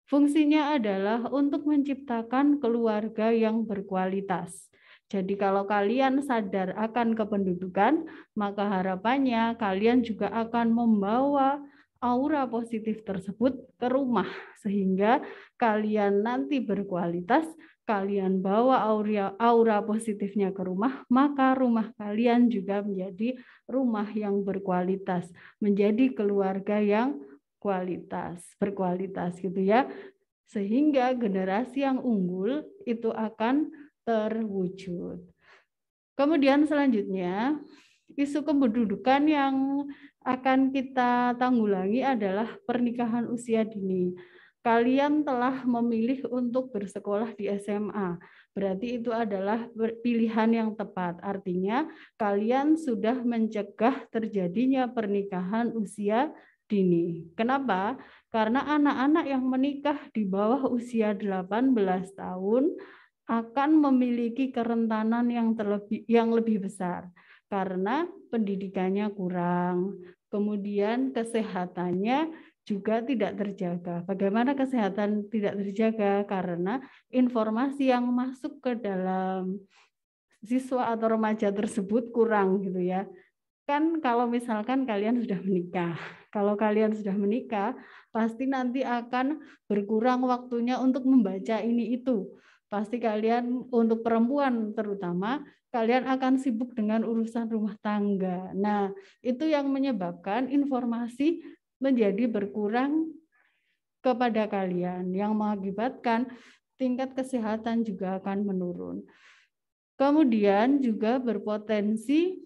Fungsinya adalah untuk menciptakan keluarga yang berkualitas. Jadi kalau kalian sadar akan kependudukan, maka harapannya kalian juga akan membawa aura positif tersebut ke rumah, sehingga kalian nanti berkualitas, kalian bawa aura positifnya ke rumah, maka rumah kalian juga menjadi rumah yang berkualitas, menjadi keluarga yang berkualitas gitu ya, sehingga generasi yang unggul itu akan terwujud. Kemudian selanjutnya, isu kependudukan yang akan kita tanggulangi adalah pernikahan usia dini. Kalian telah memilih untuk bersekolah di SMA, berarti itu adalah pilihan yang tepat. Artinya kalian sudah mencegah terjadinya pernikahan usia dini. Kenapa? Karena anak-anak yang menikah di bawah usia 18 tahun akan memiliki kerentanan yang lebih besar karena pendidikannya kurang, kemudian kesehatannya juga tidak terjaga. Bagaimana kesehatan tidak terjaga? Karena informasi yang masuk ke dalam siswa atau remaja tersebut kurang gitu ya. Kan kalau misalkan kalian sudah menikah, kalau kalian sudah menikah, pasti nanti akan berkurang waktunya untuk membaca ini itu. Pasti kalian, untuk perempuan terutama, kalian akan sibuk dengan urusan rumah tangga. Nah, itu yang menyebabkan informasi menjadi berkurang kepada kalian, yang mengakibatkan tingkat kesehatan juga akan menurun. Kemudian juga berpotensi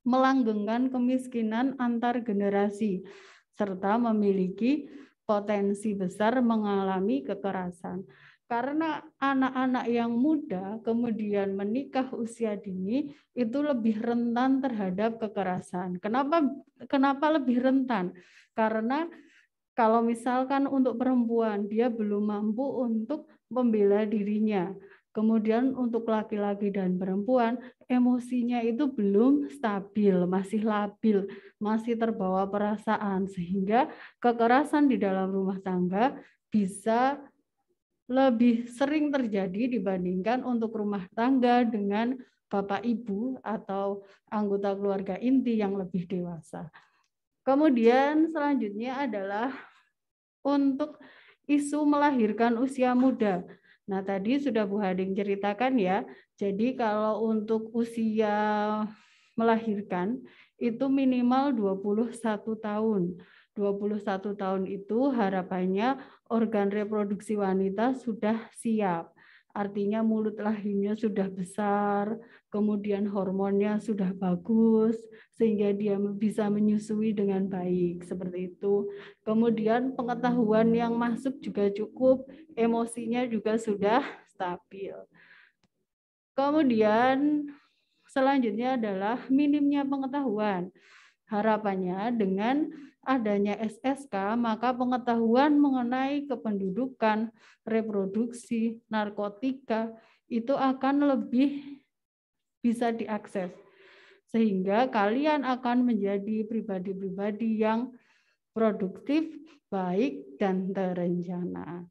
melanggengkan kemiskinan antar generasi, serta memiliki potensi besar mengalami kekerasan. Karena anak-anak yang muda kemudian menikah usia dini itu lebih rentan terhadap kekerasan. Kenapa lebih rentan? Karena kalau misalkan untuk perempuan dia belum mampu untuk membela dirinya. Kemudian untuk laki-laki dan perempuan emosinya itu belum stabil, masih labil, masih terbawa perasaan, sehingga kekerasan di dalam rumah tangga bisa lebih sering terjadi dibandingkan untuk rumah tangga dengan bapak ibu atau anggota keluarga inti yang lebih dewasa. Kemudian selanjutnya adalah untuk isu melahirkan usia muda. Nah, tadi sudah Bu Hading ceritakan ya. Jadi kalau untuk usia melahirkan itu minimal 21 tahun. 21 tahun itu harapannya organ reproduksi wanita sudah siap. Artinya mulut rahimnya sudah besar, kemudian hormonnya sudah bagus, sehingga dia bisa menyusui dengan baik, seperti itu. Kemudian pengetahuan yang masuk juga cukup, emosinya juga sudah stabil. Kemudian selanjutnya adalah minimnya pengetahuan. Harapannya dengan adanya SSK, maka pengetahuan mengenai kependudukan, reproduksi, narkotika, itu akan lebih bisa diakses. Sehingga kalian akan menjadi pribadi-pribadi yang produktif, baik, dan terencana.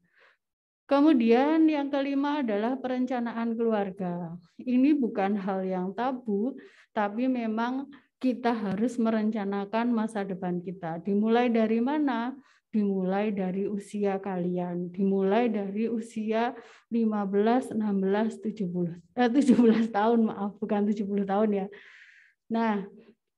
Kemudian yang kelima adalah perencanaan keluarga. Ini bukan hal yang tabu, tapi memang kita harus merencanakan masa depan kita. Dimulai dari mana? Dimulai dari usia kalian. Dimulai dari usia 15, 16, 17 tahun, maaf, bukan 70 tahun ya. Nah,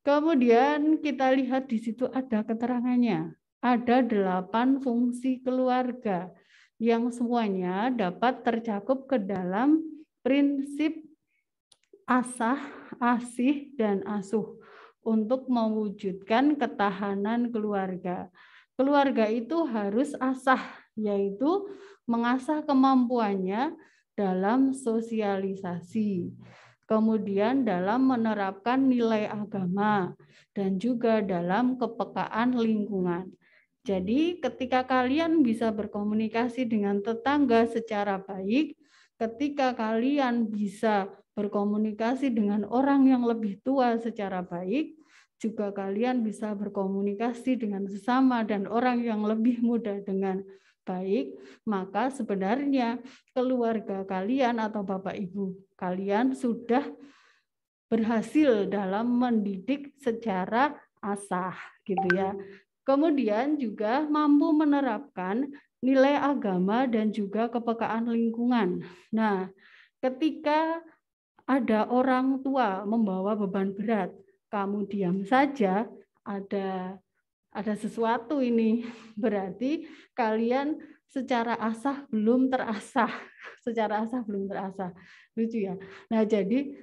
kemudian kita lihat di situ ada keterangannya. Ada 8 fungsi keluarga yang semuanya dapat tercakup ke dalam prinsip asah, asih, dan asuh untuk mewujudkan ketahanan keluarga. Keluarga itu harus asah, yaitu mengasah kemampuannya dalam sosialisasi, kemudian dalam menerapkan nilai agama, dan juga dalam kepekaan lingkungan. Jadi ketika kalian bisa berkomunikasi dengan tetangga secara baik, ketika kalian bisa berkomunikasi dengan orang yang lebih tua secara baik, juga kalian bisa berkomunikasi dengan sesama dan orang yang lebih muda dengan baik, maka sebenarnya keluarga kalian atau Bapak Ibu kalian sudah berhasil dalam mendidik secara asah, gitu ya. Kemudian juga mampu menerapkan nilai agama dan juga kepekaan lingkungan. Nah, ketika ada orang tua membawa beban berat, kamu diam saja, ada sesuatu ini. Berarti kalian secara asah belum terasah. Secara asah belum terasah. Lucu ya. Nah, jadi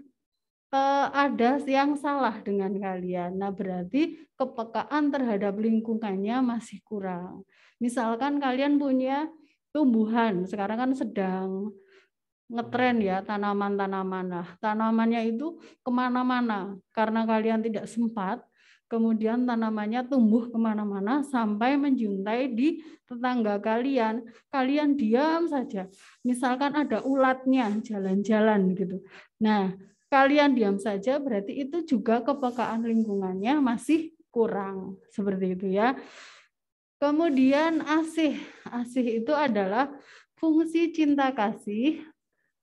ada yang salah dengan kalian. Nah, berarti kepekaan terhadap lingkungannya masih kurang. Misalkan kalian punya tumbuhan, sekarang kan sedang ngetren ya tanaman-tanaman. Nah, tanamannya itu kemana-mana. Karena kalian tidak sempat, kemudian tanamannya tumbuh kemana-mana sampai menjuntai di tetangga kalian. Kalian diam saja. Misalkan ada ulatnya jalan-jalan gitu. Nah, kalian diam saja berarti itu juga kepekaan lingkungannya masih kurang. Seperti itu ya. Kemudian asih. Asih itu adalah fungsi cinta kasih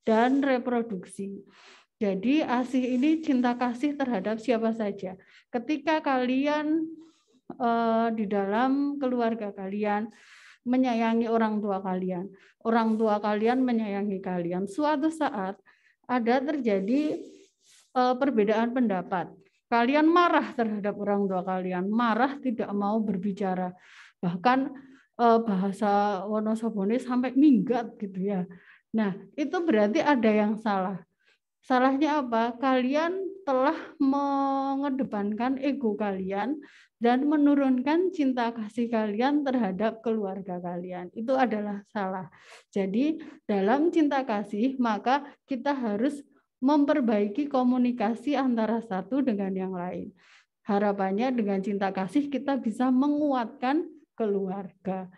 dan reproduksi. Jadi asih ini cinta kasih terhadap siapa saja. Ketika kalian di dalam keluarga kalian menyayangi orang tua kalian menyayangi kalian. Suatu saat ada terjadi perbedaan pendapat. Kalian marah terhadap orang tua kalian, marah tidak mau berbicara. Bahkan bahasa Wonosobone sampai minggat gitu ya. Nah, itu berarti ada yang salah. Salahnya apa? Kalian telah mengedepankan ego kalian dan menurunkan cinta kasih kalian terhadap keluarga kalian. Itu adalah salah. Jadi, dalam cinta kasih, maka kita harus memperbaiki komunikasi antara satu dengan yang lain. Harapannya dengan cinta kasih kita bisa menguatkan keluarga.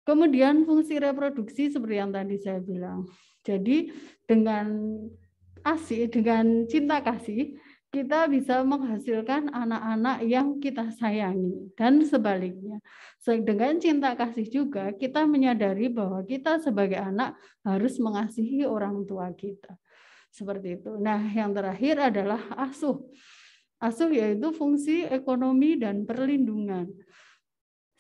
Kemudian fungsi reproduksi seperti yang tadi saya bilang. Jadi dengan asih, dengan cinta kasih, kita bisa menghasilkan anak-anak yang kita sayangi. Dan sebaliknya, dengan cinta kasih juga kita menyadari bahwa kita sebagai anak harus mengasihi orang tua kita. Seperti itu. Nah, yang terakhir adalah asuh. Asuh yaitu fungsi ekonomi dan perlindungan.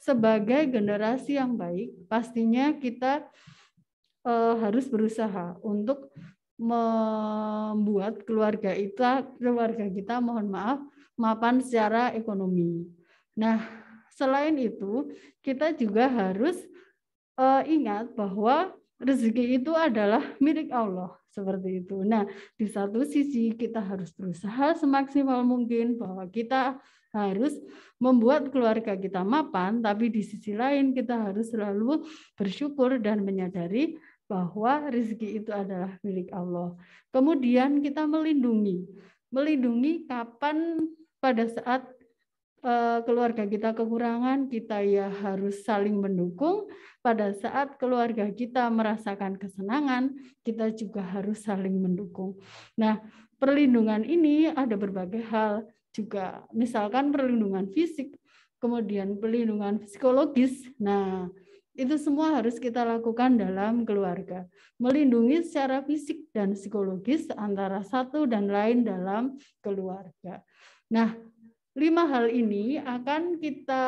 Sebagai generasi yang baik, pastinya kita harus berusaha untuk membuat keluarga kita mapan secara ekonomi. Nah, selain itu kita juga harus ingat bahwa rezeki itu adalah milik Allah, seperti itu. Nah, di satu sisi kita harus berusaha semaksimal mungkin bahwa kita harus membuat keluarga kita mapan, tapi di sisi lain kita harus selalu bersyukur dan menyadari bahwa rezeki itu adalah milik Allah. Kemudian kita melindungi kapan pada saat keluarga kita kekurangan, kita ya harus saling mendukung. Pada saat keluarga kita merasakan kesenangan, kita juga harus saling mendukung. Nah, perlindungan ini ada berbagai hal juga, misalkan perlindungan fisik, kemudian perlindungan psikologis. Nah, itu semua harus kita lakukan dalam keluarga. Melindungi secara fisik dan psikologis antara satu dan lain dalam keluarga. Nah, 5 hal ini akan kita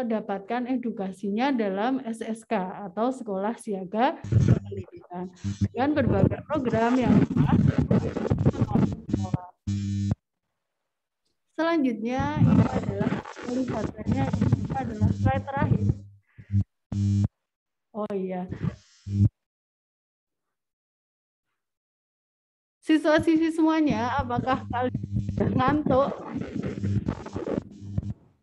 dapatkan edukasinya dalam SSK atau Sekolah Siaga Pendidikan dengan berbagai program yang selanjutnya ini adalah melihatnya, ini adalah slide terakhir. Oh iya. Siswa-siswi semuanya, apakah kalian sudah ngantuk?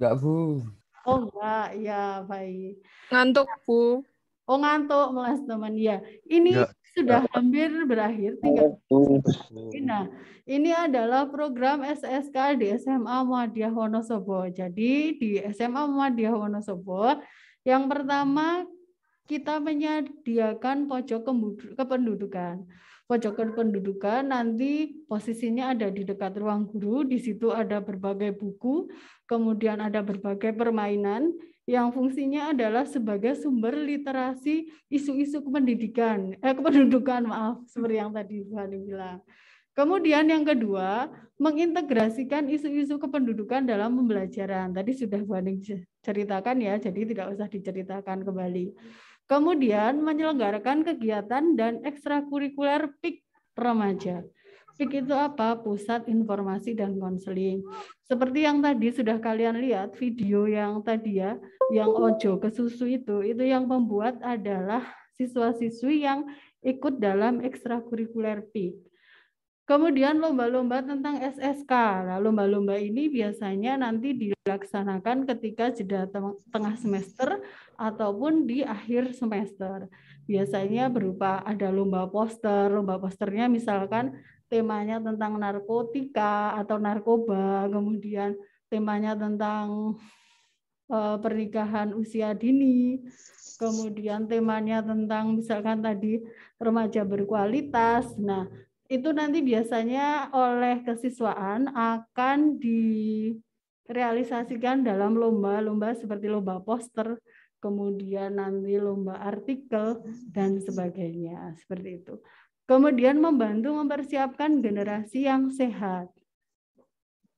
Enggak, Bu. Oh enggak, ya baik. Ngantuk, Bu. Oh ngantuk, Mas teman. Ya, ini sudah hampir berakhir. Tinggal. Nah, ini adalah program SSK di SMA Muhammadiyah Wonosobo. Jadi di SMA Muhammadiyah Wonosobo, yang pertama kita menyediakan pojok kependudukan. Pojok kependudukan nanti posisinya ada di dekat ruang guru. Di situ ada berbagai buku, kemudian ada berbagai permainan yang fungsinya adalah sebagai sumber literasi isu-isu kependudukan, seperti yang tadi Bu Hani bilang. Kemudian yang kedua, mengintegrasikan isu-isu kependudukan dalam pembelajaran. Tadi sudah Bu Hani ceritakan ya, jadi tidak usah diceritakan kembali. Kemudian menyelenggarakan kegiatan dan ekstrakurikuler PIK remaja. PIK itu apa? Pusat Informasi dan Konseling. Seperti yang tadi sudah kalian lihat video yang tadi ya, yang ojo ke susu itu yang membuat adalah siswa-siswi yang ikut dalam ekstrakurikuler PIK. Kemudian lomba-lomba tentang SSK. Nah, lomba-lomba ini biasanya nanti dilaksanakan ketika jeda tengah semester ataupun di akhir semester. Biasanya berupa ada lomba poster. Lomba posternya misalkan temanya tentang narkotika atau narkoba, kemudian temanya tentang pernikahan usia dini, kemudian temanya tentang misalkan tadi remaja berkualitas. Nah, itu nanti biasanya oleh kesiswaan akan direalisasikan dalam lomba-lomba seperti lomba poster, kemudian nanti lomba artikel, dan sebagainya. Seperti itu. Kemudian membantu mempersiapkan generasi yang sehat.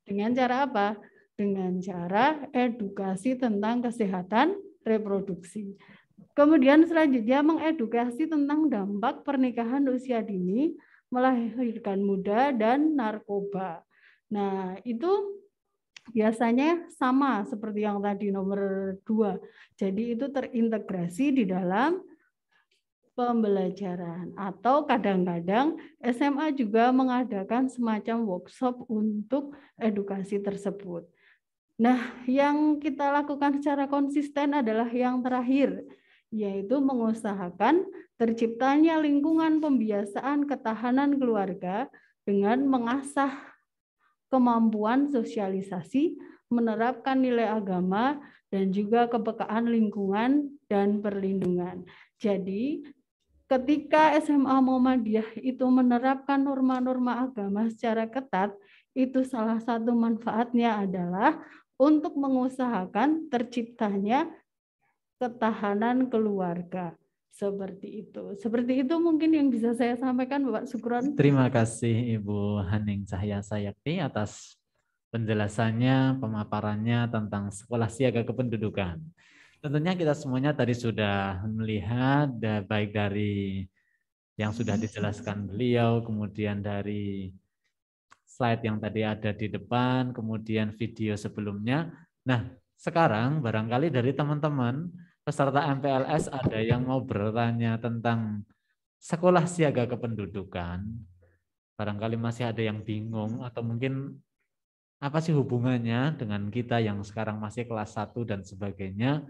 Dengan cara apa? Dengan cara edukasi tentang kesehatan reproduksi. Kemudian selanjutnya mengedukasi tentang dampak pernikahan usia dini, melahirkan muda, dan narkoba. Nah, itu biasanya sama seperti yang tadi nomor 2. Jadi itu terintegrasi di dalam pembelajaran. Atau kadang-kadang SMA juga mengadakan semacam workshop untuk edukasi tersebut. Nah, yang kita lakukan secara konsisten adalah yang terakhir, yaitu mengusahakan terciptanya lingkungan pembiasaan ketahanan keluarga dengan mengasah kemampuan sosialisasi, menerapkan nilai agama, dan juga kepekaan lingkungan dan perlindungan. Jadi, ketika SMA Muhammadiyah itu menerapkan norma-norma agama secara ketat, itu salah satu manfaatnya adalah untuk mengusahakan terciptanya ketahanan keluarga. Seperti itu. Seperti itu mungkin yang bisa saya sampaikan, Bapak Sukron. Terima kasih Ibu Haning Cahya Sayakti atas penjelasannya, pemaparannya tentang Sekolah Siaga Kependudukan. Tentunya kita semuanya tadi sudah melihat baik dari yang sudah dijelaskan beliau, kemudian dari slide yang tadi ada di depan, kemudian video sebelumnya. Nah, sekarang barangkali dari teman-teman peserta MPLS ada yang mau bertanya tentang sekolah siaga kependudukan. Barangkali masih ada yang bingung atau mungkin apa sih hubungannya dengan kita yang sekarang masih kelas 1 dan sebagainya.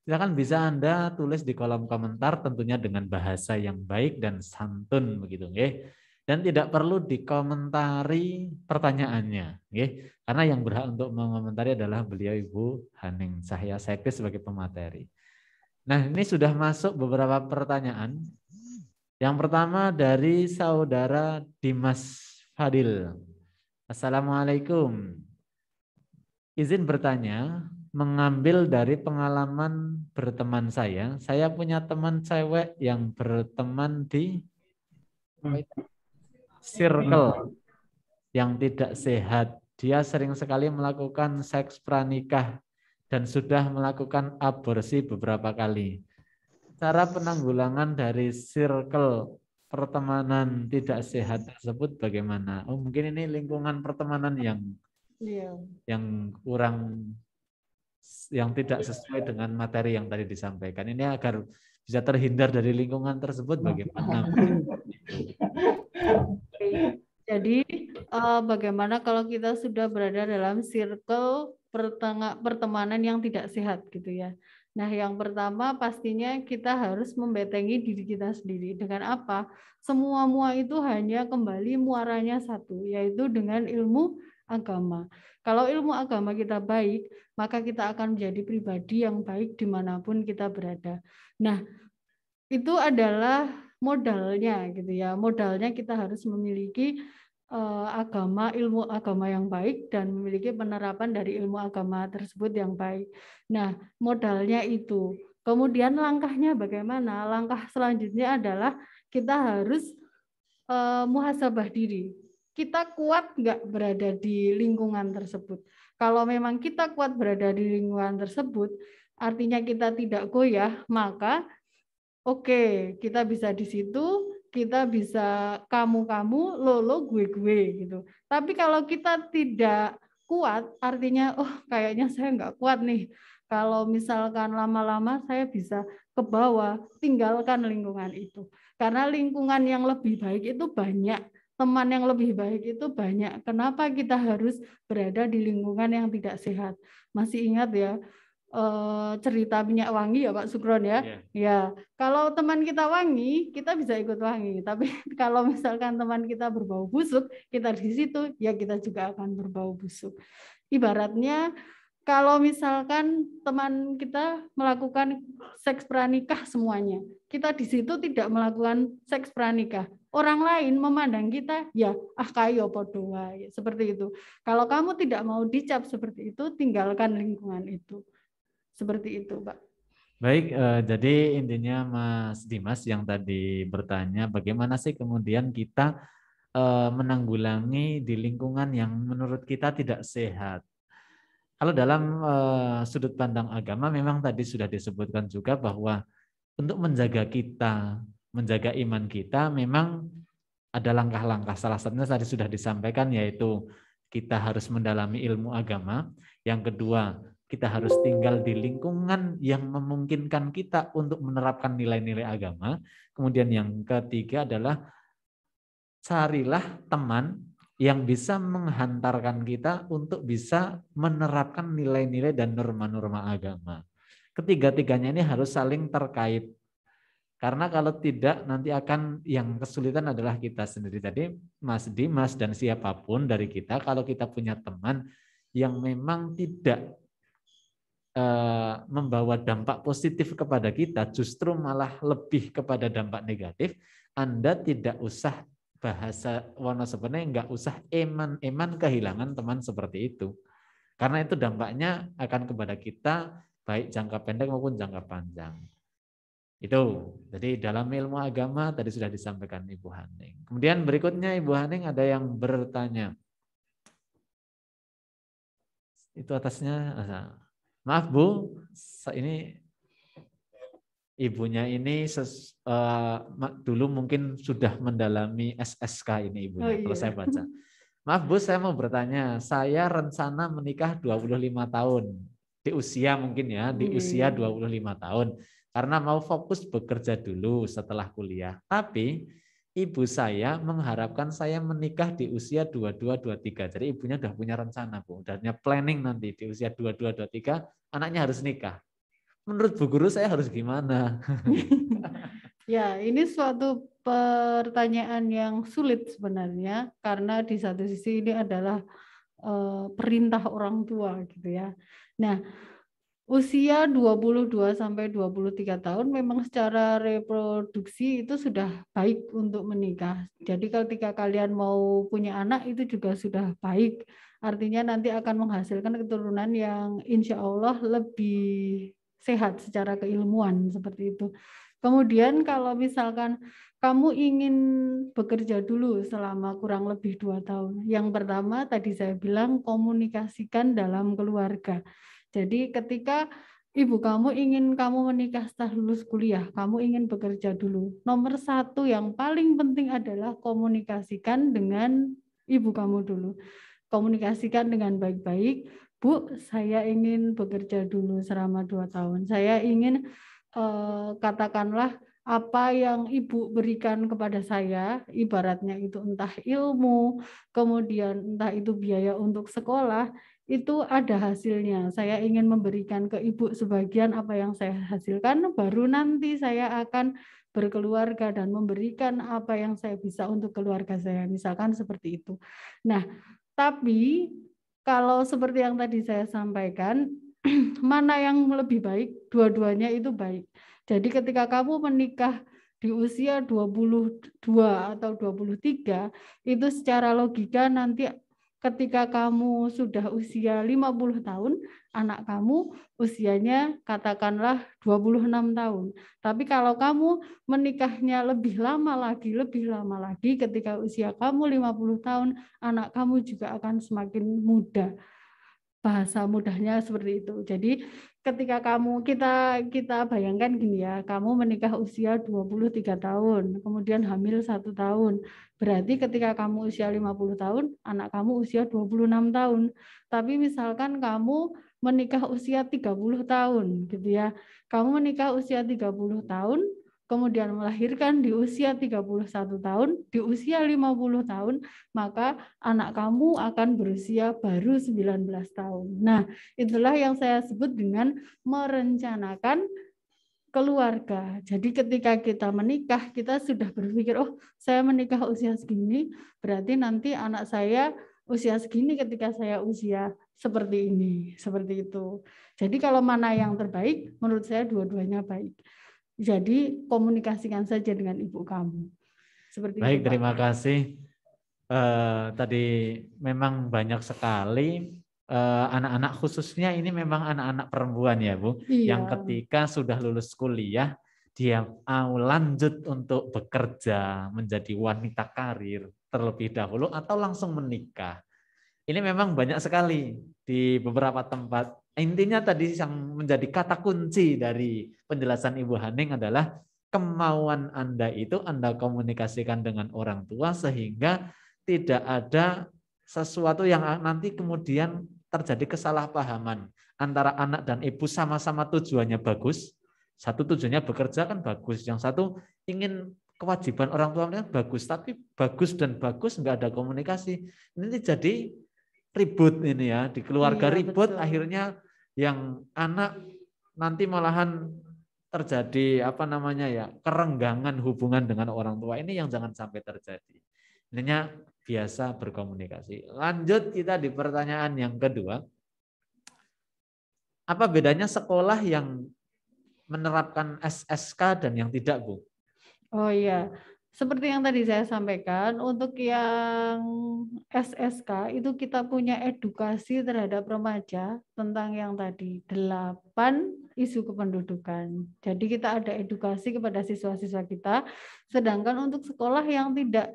Silakan bisa Anda tulis di kolom komentar tentunya dengan bahasa yang baik dan santun begitu nggih. Dan tidak perlu dikomentari pertanyaannya nggih. Karena yang berhak untuk mengomentari adalah beliau Ibu Haning Cahya Sekti sebagai pemateri. Nah, ini sudah masuk beberapa pertanyaan. Yang pertama dari saudara Dimas Fadil. Assalamualaikum. Izin bertanya, mengambil dari pengalaman berteman saya punya teman cewek yang berteman di circle yang tidak sehat. Dia sering sekali melakukan seks pranikah dan sudah melakukan aborsi beberapa kali. Cara penanggulangan dari circle pertemanan tidak sehat tersebut bagaimana? Oh, mungkin ini lingkungan pertemanan yang kurang, yang tidak sesuai dengan materi yang tadi disampaikan. Ini agar bisa terhindar dari lingkungan tersebut bagaimana? Jadi bagaimana kalau kita sudah berada dalam circle pertemanan yang tidak sehat gitu ya. Nah, yang pertama pastinya kita harus membentengi diri kita sendiri. Dengan apa? Semua itu hanya kembali muaranya satu, yaitu dengan ilmu agama. Kalau ilmu agama kita baik, maka kita akan menjadi pribadi yang baik dimanapun kita berada. Nah, itu adalah modalnya gitu ya. Modalnya kita harus memiliki ilmu agama yang baik dan memiliki penerapan dari ilmu agama tersebut yang baik. Nah, modalnya itu. Kemudian langkahnya bagaimana? Langkah selanjutnya adalah kita harus muhasabah diri. Kita kuat nggak berada di lingkungan tersebut? Kalau memang kita kuat berada di lingkungan tersebut, artinya kita tidak goyah, maka oke, kita bisa di situ, kita bisa kamu-kamu, lo gue gitu. Tapi kalau kita tidak kuat, artinya kayaknya saya nggak kuat nih. Kalau misalkan lama-lama saya bisa ke bawah, tinggalkan lingkungan itu. Karena lingkungan yang lebih baik itu banyak, teman yang lebih baik itu banyak. Kenapa kita harus berada di lingkungan yang tidak sehat? Masih ingat ya? Cerita minyak wangi ya Pak Sukron ya. Ya, kalau teman kita wangi, kita bisa ikut wangi. Tapi kalau misalkan teman kita berbau busuk, kita di situ ya kita juga akan berbau busuk. Ibaratnya kalau misalkan teman kita melakukan seks pranikah semuanya, kita di situ tidak melakukan seks pranikah. Orang lain memandang kita, ya kayo podo wae, seperti itu. Kalau kamu tidak mau dicap seperti itu, tinggalkan lingkungan itu. Seperti itu, Pak. Baik, jadi intinya Mas Dimas yang tadi bertanya bagaimana sih kemudian kita menanggulangi di lingkungan yang menurut kita tidak sehat. Kalau dalam sudut pandang agama memang tadi sudah disebutkan juga bahwa untuk menjaga kita, menjaga iman kita memang ada langkah-langkah. Salah satunya tadi sudah disampaikan yaitu kita harus mendalami ilmu agama. Yang kedua, kita harus tinggal di lingkungan yang memungkinkan kita untuk menerapkan nilai-nilai agama. Kemudian yang ketiga adalah carilah teman yang bisa menghantarkan kita untuk bisa menerapkan nilai-nilai dan norma-norma agama. Ketiga-tiganya ini harus saling terkait. Karena kalau tidak nanti akan yang kesulitan adalah kita sendiri. Tadi Mas Dimas dan siapapun dari kita, kalau kita punya teman yang memang tidak membawa dampak positif kepada kita, justru malah lebih kepada dampak negatif, Anda tidak usah bahasa Wonosoboné, nggak usah eman kehilangan teman seperti itu. Karena itu dampaknya akan kepada kita, baik jangka pendek maupun jangka panjang. Itu, jadi dalam ilmu agama tadi sudah disampaikan Ibu Haning. Kemudian berikutnya Ibu Haning ada yang bertanya. Itu atasnya, maaf Bu, ini ibunya ini dulu mungkin sudah mendalami SSK ini ibunya. Kalau saya baca. Maaf Bu, saya mau bertanya. Saya rencana menikah 25 tahun. Di usia mungkin ya, di usia 25 tahun. Karena mau fokus bekerja dulu setelah kuliah. Tapi ibu saya mengharapkan saya menikah di usia 22-23. Jadi ibunya udah punya rencana, Bu. Udah punya planning nanti di usia 22-23 anaknya harus nikah. Menurut Bu Guru saya harus gimana? Ya, ini suatu pertanyaan yang sulit sebenarnya karena di satu sisi ini adalah perintah orang tua gitu ya. Nah, usia 22 sampai 23 tahun memang secara reproduksi itu sudah baik untuk menikah. Jadi ketika kalian mau punya anak itu juga sudah baik. Artinya nanti akan menghasilkan keturunan yang insya Allah lebih sehat secara keilmuan seperti itu. Kemudian kalau misalkan kamu ingin bekerja dulu selama kurang lebih 2 tahun. Yang pertama tadi saya bilang komunikasikan dalam keluarga. Jadi ketika ibu kamu ingin kamu menikah setelah lulus kuliah, kamu ingin bekerja dulu. Nomor 1 yang paling penting adalah komunikasikan dengan ibu kamu dulu. Komunikasikan dengan baik-baik. Bu, saya ingin bekerja dulu selama 2 tahun. Saya ingin katakanlah apa yang ibu berikan kepada saya, ibaratnya itu entah ilmu, kemudian entah itu biaya untuk sekolah, itu ada hasilnya. Saya ingin memberikan ke ibu sebagian apa yang saya hasilkan, baru nanti saya akan berkeluarga dan memberikan apa yang saya bisa untuk keluarga saya, misalkan seperti itu. Nah, tapi kalau seperti yang tadi saya sampaikan, mana yang lebih baik? Dua-duanya itu baik. Jadi ketika kamu menikah di usia 22 atau 23, itu secara logika nanti ketika kamu sudah usia 50 tahun, anak kamu usianya katakanlah 26 tahun. Tapi kalau kamu menikahnya lebih lama lagi ketika usia kamu 50 tahun, anak kamu juga akan semakin muda. Bahasa mudahnya seperti itu. Jadi ketika kita bayangkan gini ya, kamu menikah usia 23 tahun, kemudian hamil 1 tahun. Berarti ketika kamu usia 50 tahun, anak kamu usia 26 tahun. Tapi misalkan kamu menikah usia 30 tahun gitu ya. Kamu menikah usia 30 tahun, kemudian melahirkan di usia 31 tahun, di usia 50 tahun, maka anak kamu akan berusia baru 19 tahun. Nah, itulah yang saya sebut dengan merencanakan keluarga. Jadi ketika kita menikah, kita sudah berpikir, oh saya menikah usia segini, berarti nanti anak saya usia segini ketika saya usia seperti ini, seperti itu. Jadi kalau mana yang terbaik, menurut saya dua-duanya baik. Jadi komunikasikan saja dengan ibu kamu. Seperti baik, itu, Pak. terima kasih. Tadi memang banyak sekali anak-anak, khususnya ini memang anak-anak perempuan ya Bu, Iya. yang ketika sudah lulus kuliah, dia mau lanjut untuk bekerja, menjadi wanita karir terlebih dahulu atau langsung menikah. Ini memang banyak sekali di beberapa tempat. Intinya tadi yang menjadi kata kunci dari penjelasan Ibu Haning adalah kemauan Anda itu Anda komunikasikan dengan orang tua sehingga tidak ada sesuatu yang nanti kemudian terjadi kesalahpahaman antara anak dan ibu. Sama-sama tujuannya bagus. Satu tujuannya bekerja kan bagus, yang satu ingin kewajiban orang tua kan bagus, tapi bagus dan bagus nggak ada komunikasi. Ini jadi ribut ini ya, di keluarga ribut, betul. Akhirnya yang anak nanti malahan terjadi kerenggangan hubungan dengan orang tua. Ini yang jangan sampai terjadi. Intinya biasa berkomunikasi. Lanjut kita di pertanyaan yang kedua. Apa bedanya sekolah yang menerapkan SSK dan yang tidak, Bu? Oh iya, seperti yang tadi saya sampaikan, untuk yang SSK itu kita punya edukasi terhadap remaja tentang yang tadi 8 isu kependudukan. Jadi kita ada edukasi kepada siswa-siswa kita, sedangkan untuk sekolah yang tidak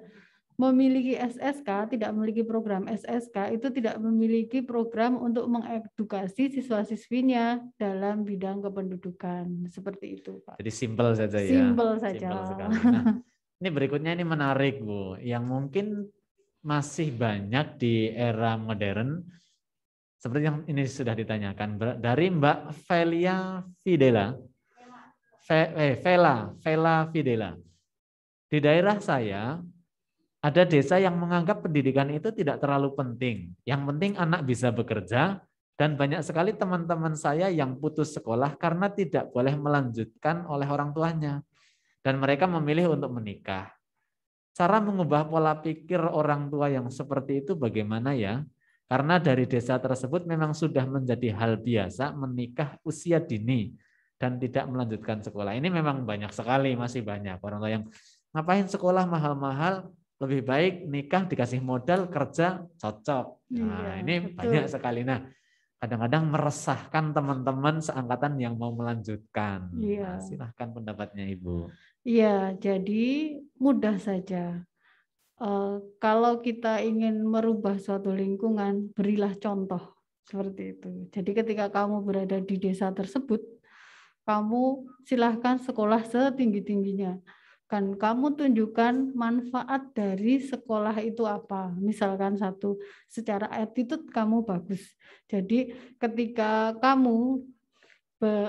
memiliki SSK, tidak memiliki program SSK, itu tidak memiliki program untuk mengedukasi siswa-siswinya dalam bidang kependudukan. Seperti itu, Pak. Jadi simpel saja ya. Simpel saja. Simpel sekali. Nah, ini berikutnya ini menarik, Bu, yang mungkin masih banyak di era modern, seperti yang ini sudah ditanyakan dari Mbak Velia Fidela. Vela Fidela. Di daerah saya ada desa yang menganggap pendidikan itu tidak terlalu penting. Yang penting anak bisa bekerja, dan banyak sekali teman-teman saya yang putus sekolah karena tidak boleh melanjutkan oleh orang tuanya. Dan mereka memilih untuk menikah. Cara mengubah pola pikir orang tua yang seperti itu bagaimana ya? Karena dari desa tersebut memang sudah menjadi hal biasa menikah usia dini dan tidak melanjutkan sekolah. Ini memang banyak sekali, masih banyak orang tua yang ngapain sekolah mahal-mahal, lebih baik nikah dikasih modal kerja cocok. Nah, ini betul. Banyak sekali. Nah, kadang-kadang meresahkan teman-teman seangkatan yang mau melanjutkan. Nah, silahkan pendapatnya Ibu. Iya, jadi mudah saja. Kalau kita ingin merubah suatu lingkungan, berilah contoh seperti itu. Jadi ketika kamu berada di desa tersebut, kamu silahkan sekolah setinggi-tingginya. Kan kamu tunjukkan manfaat dari sekolah itu apa. Misalkan satu, secara attitude kamu bagus. Jadi ketika kamu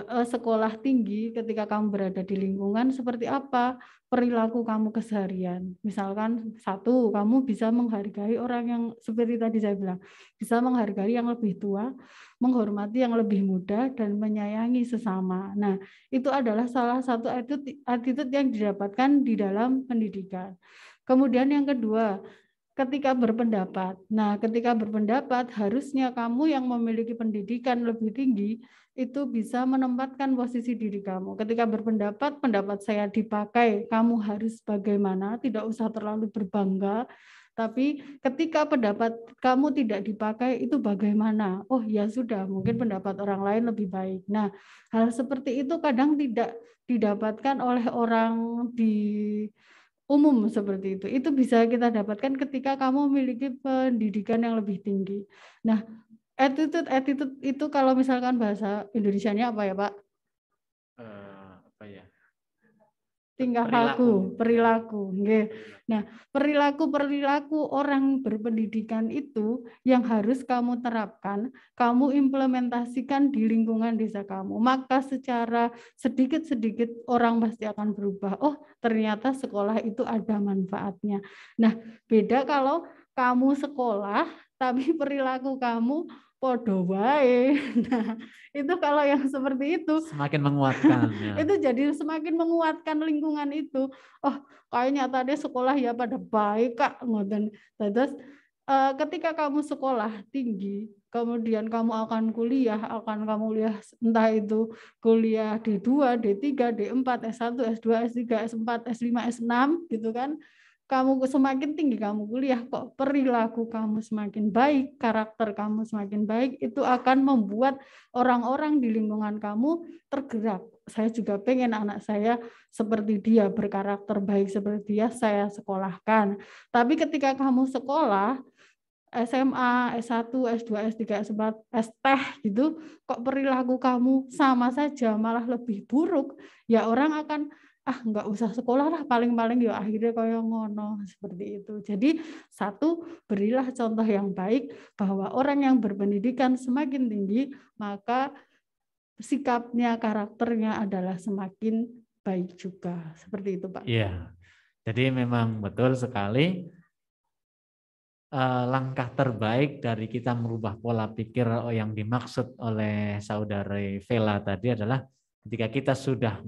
sekolah tinggi, ketika kamu berada di lingkungan seperti apa perilaku kamu keseharian. Misalkan satu, kamu bisa menghargai orang yang seperti tadi saya bilang, bisa menghargai yang lebih tua, menghormati yang lebih muda, dan menyayangi sesama. Nah, itu adalah salah satu attitude yang didapatkan di dalam pendidikan. Kemudian yang kedua, ketika berpendapat. Nah, ketika berpendapat, harusnya kamu yang memiliki pendidikan lebih tinggi itu bisa menempatkan posisi diri kamu. Ketika berpendapat, pendapat saya dipakai, kamu harus bagaimana, tidak usah terlalu berbangga. Tapi ketika pendapat kamu tidak dipakai, itu bagaimana? Oh ya sudah, mungkin pendapat orang lain lebih baik. Nah, hal seperti itu kadang tidak didapatkan oleh orang di umum seperti itu. Itu bisa kita dapatkan ketika kamu memiliki pendidikan yang lebih tinggi. Nah, attitude itu kalau misalkan bahasa Indonesianya apa ya, Pak? Apa ya? Tingkah laku, perilaku. Nah, perilaku orang berpendidikan itu yang harus kamu terapkan, kamu implementasikan di lingkungan desa kamu. Maka secara sedikit-sedikit orang pasti akan berubah. Oh, ternyata sekolah itu ada manfaatnya. Nah, beda kalau kamu sekolah tapi perilaku kamu podo wae. Nah, itu kalau yang seperti itu semakin menguatkan ya. Itu jadi semakin menguatkan lingkungan itu. Oh, kayaknya tadi sekolah ya pada baik Kak, ngoten. Terus ketika kamu sekolah tinggi, kemudian kamu akan kuliah, entah itu kuliah D2, D3, D4, S1, S2, S3, S4, S5, S6 gitu kan. Kamu semakin tinggi kamu kuliah, kok perilaku kamu semakin baik, karakter kamu semakin baik, itu akan membuat orang-orang di lingkungan kamu tergerak. Saya juga pengen anak saya seperti dia, berkarakter baik seperti dia, saya sekolahkan. Tapi ketika kamu sekolah, SMA, S1, S2, S3, S4, S-Teh gitu, kok perilaku kamu sama saja, malah lebih buruk, ya orang akan nggak usah sekolah lah, paling-paling ya akhirnya kayak ngono, seperti itu. Jadi satu, berilah contoh yang baik bahwa orang yang berpendidikan semakin tinggi, maka sikapnya, karakternya adalah semakin baik juga. Seperti itu, Pak. Iya. Jadi memang betul sekali langkah terbaik dari kita merubah pola pikir yang dimaksud oleh saudari Vela tadi adalah ketika kita sudah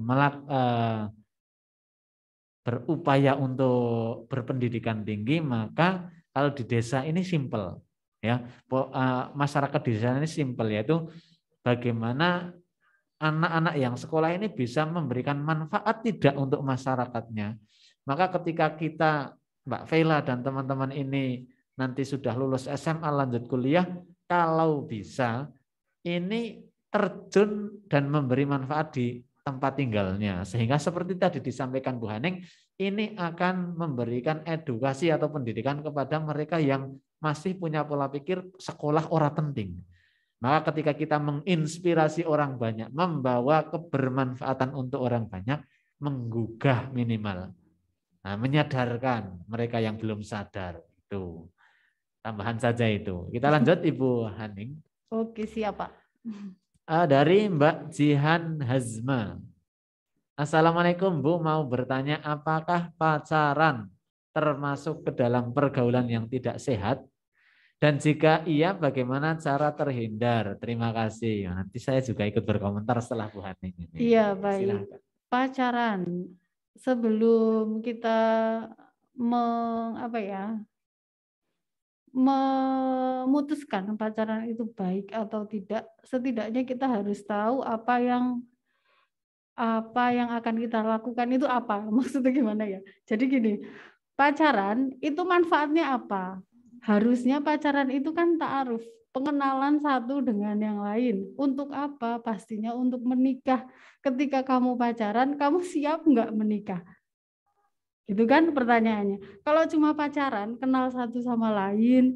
berupaya untuk berpendidikan tinggi, maka kalau di desa ini simpel ya, masyarakat di desa ini simpel, yaitu bagaimana anak-anak yang sekolah ini bisa memberikan manfaat tidak untuk masyarakatnya. Maka ketika kita, Mbak Vela dan teman-teman ini nanti sudah lulus SMA lanjut kuliah, kalau bisa ini terjun dan memberi manfaat di tempat tinggalnya. Sehingga seperti tadi disampaikan Bu Haning, ini akan memberikan edukasi atau pendidikan kepada mereka yang masih punya pola pikir sekolah ora penting. Maka ketika kita menginspirasi orang banyak, membawa kebermanfaatan untuk orang banyak, menggugah minimal. Nah, menyadarkan mereka yang belum sadar. Itu tambahan saja itu. Kita lanjut Ibu Haning. Oke, siap Pak. Dari Mbak Jihan Hazma. Assalamualaikum Bu, mau bertanya apakah pacaran termasuk ke dalam pergaulan yang tidak sehat? Dan jika iya, bagaimana cara terhindar? Terima kasih. Nanti saya juga ikut berkomentar setelah Bu Haning ini. Iya, baik. Silahkan. Pacaran, sebelum kita memutuskan pacaran itu baik atau tidak, setidaknya kita harus tahu apa yang akan kita lakukan itu apa. Maksudnya gimana ya? Jadi gini, pacaran itu manfaatnya apa? Harusnya pacaran itu kan ta'aruf, pengenalan satu dengan yang lain. Untuk apa? Pastinya untuk menikah. Ketika kamu pacaran, kamu siap nggak menikah? Itu kan pertanyaannya. Kalau cuma pacaran, kenal satu sama lain,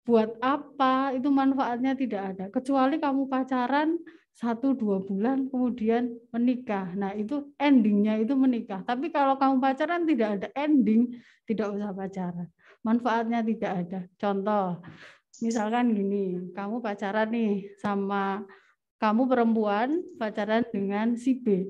buat apa? Itu manfaatnya tidak ada. Kecuali kamu pacaran 1-2 bulan kemudian menikah. Nah itu endingnya itu menikah. Tapi kalau kamu pacaran tidak ada ending, tidak usah pacaran. Manfaatnya tidak ada. Contoh, misalkan gini, kamu pacaran nih sama kamu perempuan pacaran dengan si B.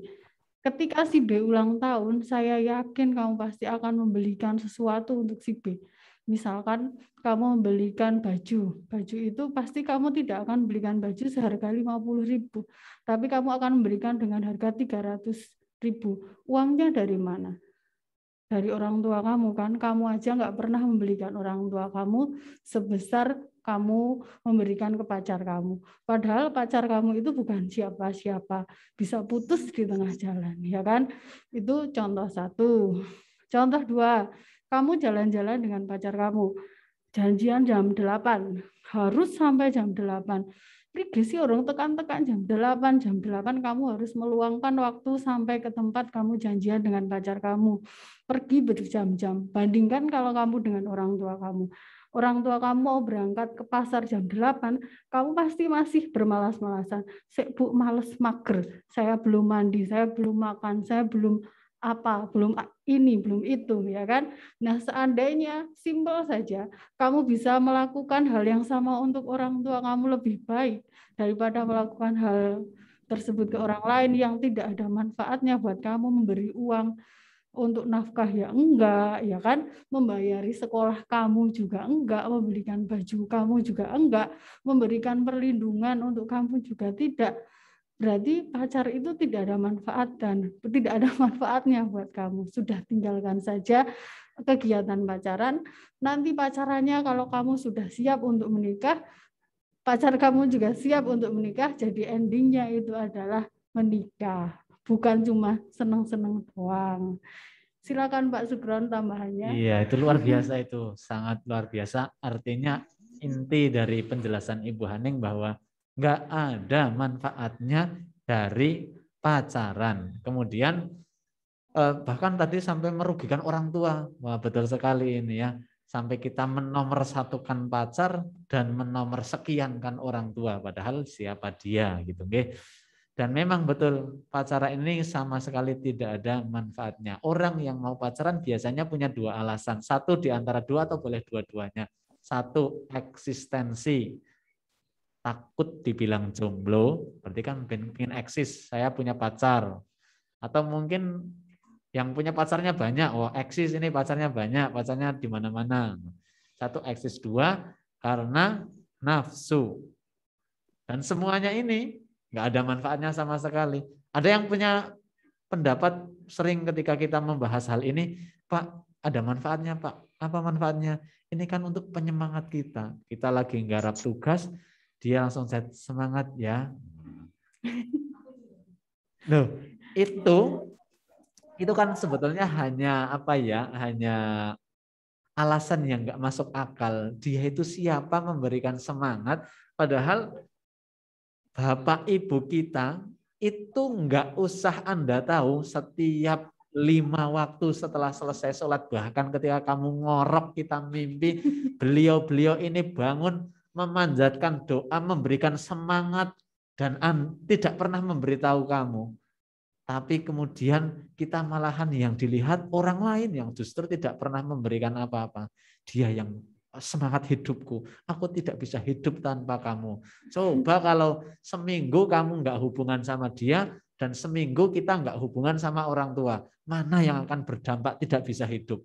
Ketika si B ulang tahun, saya yakin kamu pasti akan membelikan sesuatu untuk si B. Misalkan kamu membelikan baju itu pasti kamu tidak akan belikan baju seharga 50.000, tapi kamu akan memberikan dengan harga 300.000. Uangnya dari mana? Dari orang tua kamu kan, kamu aja nggak pernah membelikan orang tua kamu sebesar kamu memberikan ke pacar kamu. Padahal pacar kamu itu bukan siapa-siapa, bisa putus di tengah jalan, ya kan? Itu contoh satu. Contoh dua, kamu jalan-jalan dengan pacar kamu, janjian jam 8, harus sampai jam 8. Ini sih orang tekan-tekan jam 8 kamu harus meluangkan waktu sampai ke tempat kamu janjian dengan pacar kamu. Pergi berjam-jam. Bandingkan kalau kamu dengan orang tua kamu. Orang tua kamu mau berangkat ke pasar jam 8, kamu pasti masih bermalas-malasan. Bu, males mager, saya belum mandi, saya belum makan, saya belum belum ini, belum itu, ya kan? Nah, seandainya simpel saja, kamu bisa melakukan hal yang sama untuk orang tua kamu lebih baik daripada melakukan hal tersebut ke orang lain yang tidak ada manfaatnya buat kamu, memberi uang untuk nafkah ya enggak, ya kan? Membayari sekolah kamu juga enggak, membelikan baju kamu juga enggak, memberikan perlindungan untuk kamu juga tidak. Berarti pacar itu tidak ada manfaat dan tidak ada manfaatnya buat kamu. Sudah tinggalkan saja kegiatan pacaran. Nanti pacarannya kalau kamu sudah siap untuk menikah, pacar kamu juga siap untuk menikah, jadi endingnya itu adalah menikah. Bukan cuma senang-senang doang. Silakan Pak Sugron tambahannya. Iya, itu luar biasa itu. Sangat luar biasa. Artinya inti dari penjelasan Ibu Haning bahwa nggak ada manfaatnya dari pacaran. Kemudian bahkan tadi sampai merugikan orang tua. Wah, betul sekali ini ya. Sampai kita menomorsatukan pacar dan menomorsekiankan orang tua. Padahal siapa dia gitu. Dan memang betul pacaran ini sama sekali tidak ada manfaatnya. Orang yang mau pacaran biasanya punya dua alasan. Satu di antara dua atau boleh dua-duanya. Satu, eksistensi. Takut dibilang jomblo, berarti kan pengen eksis, saya punya pacar. Atau mungkin yang punya pacarnya banyak, oh eksis ini pacarnya banyak, pacarnya di mana-mana. Satu eksis, dua karena nafsu. Dan semuanya ini nggak ada manfaatnya sama sekali. Ada yang punya pendapat sering ketika kita membahas hal ini, Pak, ada manfaatnya Pak. Apa manfaatnya? Ini kan untuk penyemangat kita. Kita lagi nggarap tugas, dia langsung semangat ya. Loh, itu kan sebetulnya hanya apa ya? Hanya alasan yang nggak masuk akal. Dia itu siapa memberikan semangat? Padahal bapak ibu kita itu nggak usah Anda tahu setiap 5 waktu setelah selesai sholat, bahkan ketika kamu ngorok kita mimpi, beliau-beliau ini bangun memanjatkan doa, memberikan semangat, dan tidak pernah memberitahu kamu. Tapi kemudian kita malahan yang dilihat orang lain yang justru tidak pernah memberikan apa-apa. Dia yang semangat hidupku, aku tidak bisa hidup tanpa kamu. Coba kalau seminggu kamu nggak hubungan sama dia, dan seminggu kita nggak hubungan sama orang tua, mana yang akan berdampak tidak bisa hidup?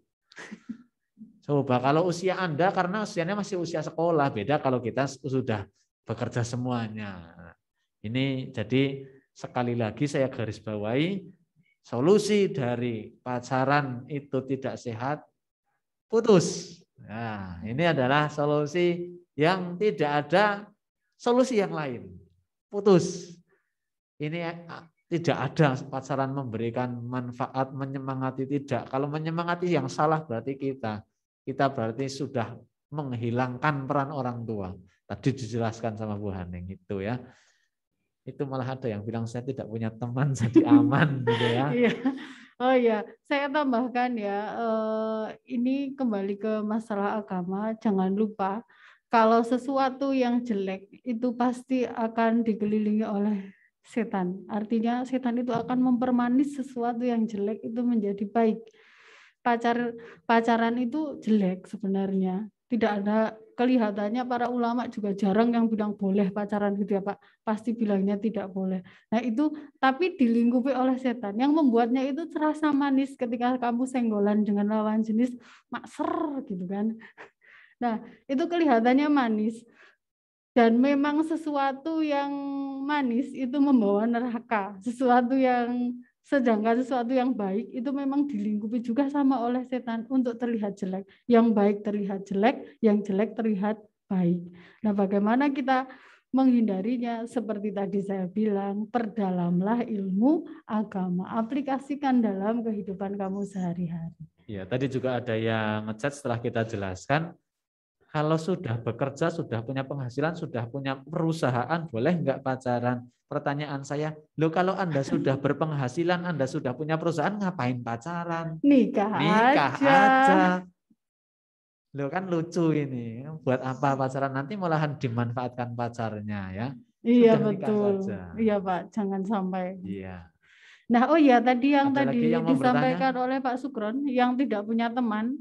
Coba kalau usia Anda, karena usianya masih usia sekolah, beda kalau kita sudah bekerja semuanya. Ini jadi sekali lagi saya garis bawahi, solusi dari pacaran itu tidak sehat, putus. Nah, ini adalah solusi yang tidak ada solusi yang lain. Putus. Ini tidak ada pacaran memberikan manfaat, menyemangati, tidak. Kalau menyemangati yang salah berarti kita. Kita berarti sudah menghilangkan peran orang tua. Tadi dijelaskan sama Bu Haning itu ya. Itu malah ada yang bilang saya tidak punya teman jadi aman gitu ya. Oh ya, saya tambahkan ya, ini kembali ke masalah agama, jangan lupa kalau sesuatu yang jelek itu pasti akan dikelilingi oleh setan. Artinya setan itu akan mempermanis sesuatu yang jelek itu menjadi baik. Pacaran itu jelek sebenarnya. Tidak ada, kelihatannya para ulama juga jarang yang bilang boleh pacaran gitu ya Pak. Pasti bilangnya tidak boleh. Nah itu, tapi dilingkupi oleh setan. Yang membuatnya itu terasa manis ketika kamu senggolan dengan lawan jenis, makser gitu kan. Nah itu kelihatannya manis. Dan memang sesuatu yang manis itu membawa neraka. Sedangkan sesuatu yang baik itu memang dilingkupi juga sama oleh setan untuk terlihat jelek. Yang baik terlihat jelek, yang jelek terlihat baik. Nah, bagaimana kita menghindarinya? Seperti tadi saya bilang, perdalamlah ilmu agama, aplikasikan dalam kehidupan kamu sehari-hari. Ya, tadi juga ada yang ngechat setelah kita jelaskan, kalau sudah bekerja, sudah punya penghasilan, sudah punya perusahaan, boleh enggak pacaran? Pertanyaan saya, loh kalau Anda sudah berpenghasilan, Anda sudah punya perusahaan, ngapain pacaran? Nikah aja. Loh kan lucu ini. Buat apa pacaran? Nanti malahan dimanfaatkan pacarnya ya. Iya sudah betul. Iya Pak, jangan sampai. Iya. Nah, oh ya tadi yang Ada tadi yang disampaikan oleh Pak Sukron yang tidak punya teman,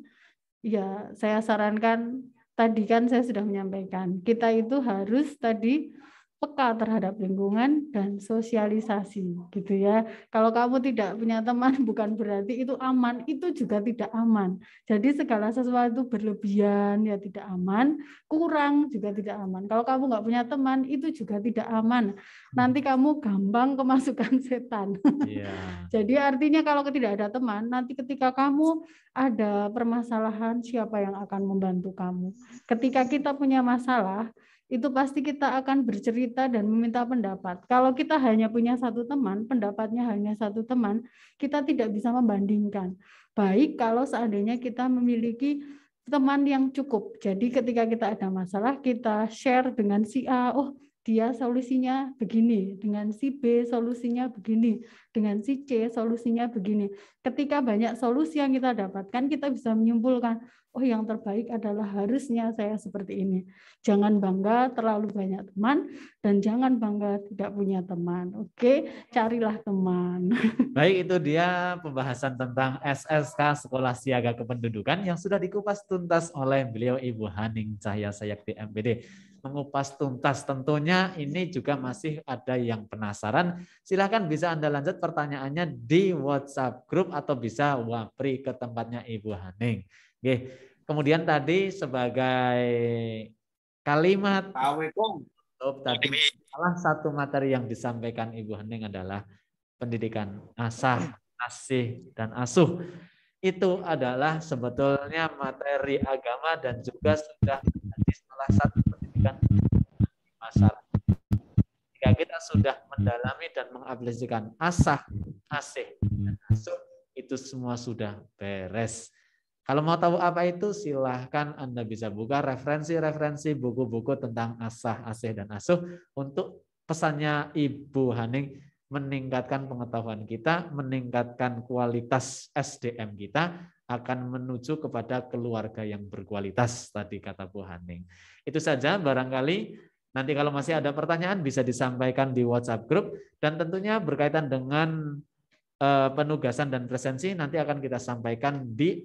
ya saya sarankan tadi kan saya sudah menyampaikan, kita itu harus tadi peka terhadap lingkungan dan sosialisasi gitu ya. Kalau kamu tidak punya teman bukan berarti itu aman, itu juga tidak aman. Jadi segala sesuatu berlebihan ya tidak aman, kurang juga tidak aman. Kalau kamu nggak punya teman itu juga tidak aman. Nanti kamu gampang kemasukan setan. Yeah. Jadi artinya kalau tidak ada teman, nanti ketika kamu ada permasalahan, siapa yang akan membantu kamu? Ketika kita punya masalah, itu pasti kita akan bercerita dan meminta pendapat. Kalau kita hanya punya satu teman, pendapatnya hanya satu teman, kita tidak bisa membandingkan. Baik kalau seandainya kita memiliki teman yang cukup. Jadi ketika kita ada masalah, kita share dengan si A, oh dia solusinya begini, dengan si B solusinya begini, dengan si C solusinya begini. Ketika banyak solusi yang kita dapatkan, kita bisa menyimpulkan, oh yang terbaik adalah harusnya saya seperti ini. Jangan bangga terlalu banyak teman dan jangan bangga tidak punya teman. Oke, carilah teman. Baik, itu dia pembahasan tentang SSK Sekolah Siaga Kependudukan yang sudah dikupas tuntas oleh beliau Ibu Haning Cahya Sayakti MPD. Mengupas tuntas tentunya ini juga masih ada yang penasaran. Silahkan bisa Anda lanjut pertanyaannya di WhatsApp grup atau bisa wapri ke tempatnya Ibu Haning. Oke. Kemudian tadi sebagai kalimat tadi salah satu materi yang disampaikan Ibu Haning adalah pendidikan asah, asih, dan asuh. Itu adalah sebetulnya materi agama dan juga sudah menjadi salah satu pendidikan masyarakat. Jika kita sudah mendalami dan mengaplikasikan asah, asih, dan asuh, itu semua sudah beres. Kalau mau tahu apa itu, silahkan Anda bisa buka referensi-referensi buku-buku tentang asah, asih, dan asuh. Untuk pesannya Ibu Haning, meningkatkan pengetahuan kita, meningkatkan kualitas SDM kita, akan menuju kepada keluarga yang berkualitas, tadi kata Bu Haning. Itu saja, barangkali nanti kalau masih ada pertanyaan bisa disampaikan di WhatsApp group, dan tentunya berkaitan dengan penugasan dan presensi nanti akan kita sampaikan di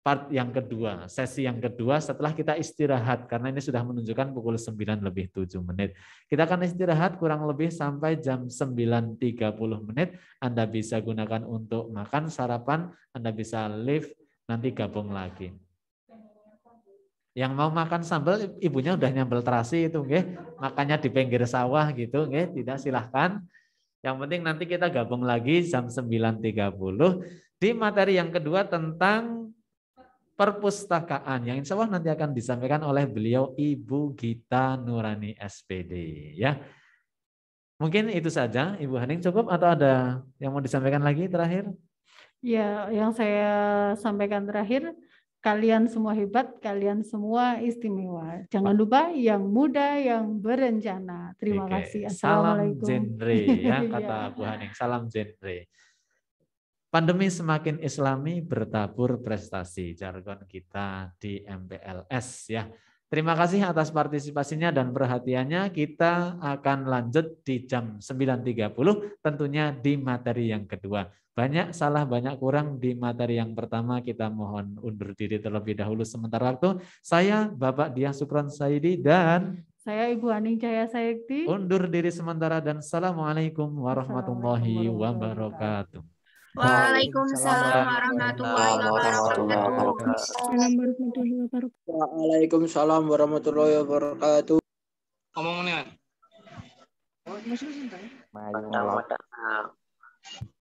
part yang kedua, sesi yang kedua setelah kita istirahat, karena ini sudah menunjukkan pukul 9:07. Kita akan istirahat kurang lebih sampai jam 9:30. Anda bisa gunakan untuk makan, sarapan, Anda bisa live, nanti gabung lagi. Yang mau makan sambal, ibunya udah nyambel terasi itu, nggih. Makannya di pinggir sawah gitu, nggih. Tidak, silahkan. Yang penting nanti kita gabung lagi jam 9:30 di materi yang kedua tentang perpustakaan yang insya Allah nanti akan disampaikan oleh beliau Ibu Gita Nurani SPD. Ya, mungkin itu saja. Ibu Haning cukup atau ada yang mau disampaikan lagi terakhir? Ya, yang saya sampaikan terakhir, kalian semua hebat, kalian semua istimewa. Jangan lupa yang muda yang berencana. Terima kasih. Salam Assalamualaikum. genre ya kata Bu Haning. Salam genre. Pandemi semakin islami, bertabur prestasi, jargon kita di MPLS ya. Terima kasih atas partisipasinya dan perhatiannya. Kita akan lanjut di jam 9:30 tentunya di materi yang kedua. Banyak salah, banyak kurang di materi yang pertama. Kita mohon undur diri terlebih dahulu sementara waktu. Saya Bapak Diah Sukron Saidi dan saya Ibu Haning Cahaya Sayekti. Undur diri sementara dan Assalamualaikum warahmatullahi wabarakatuh. Waalaikumsalam warahmatullahi wabarakatuh. Waalaikumsalam warahmatullahi wabarakatuh. Ngomong nih. Maju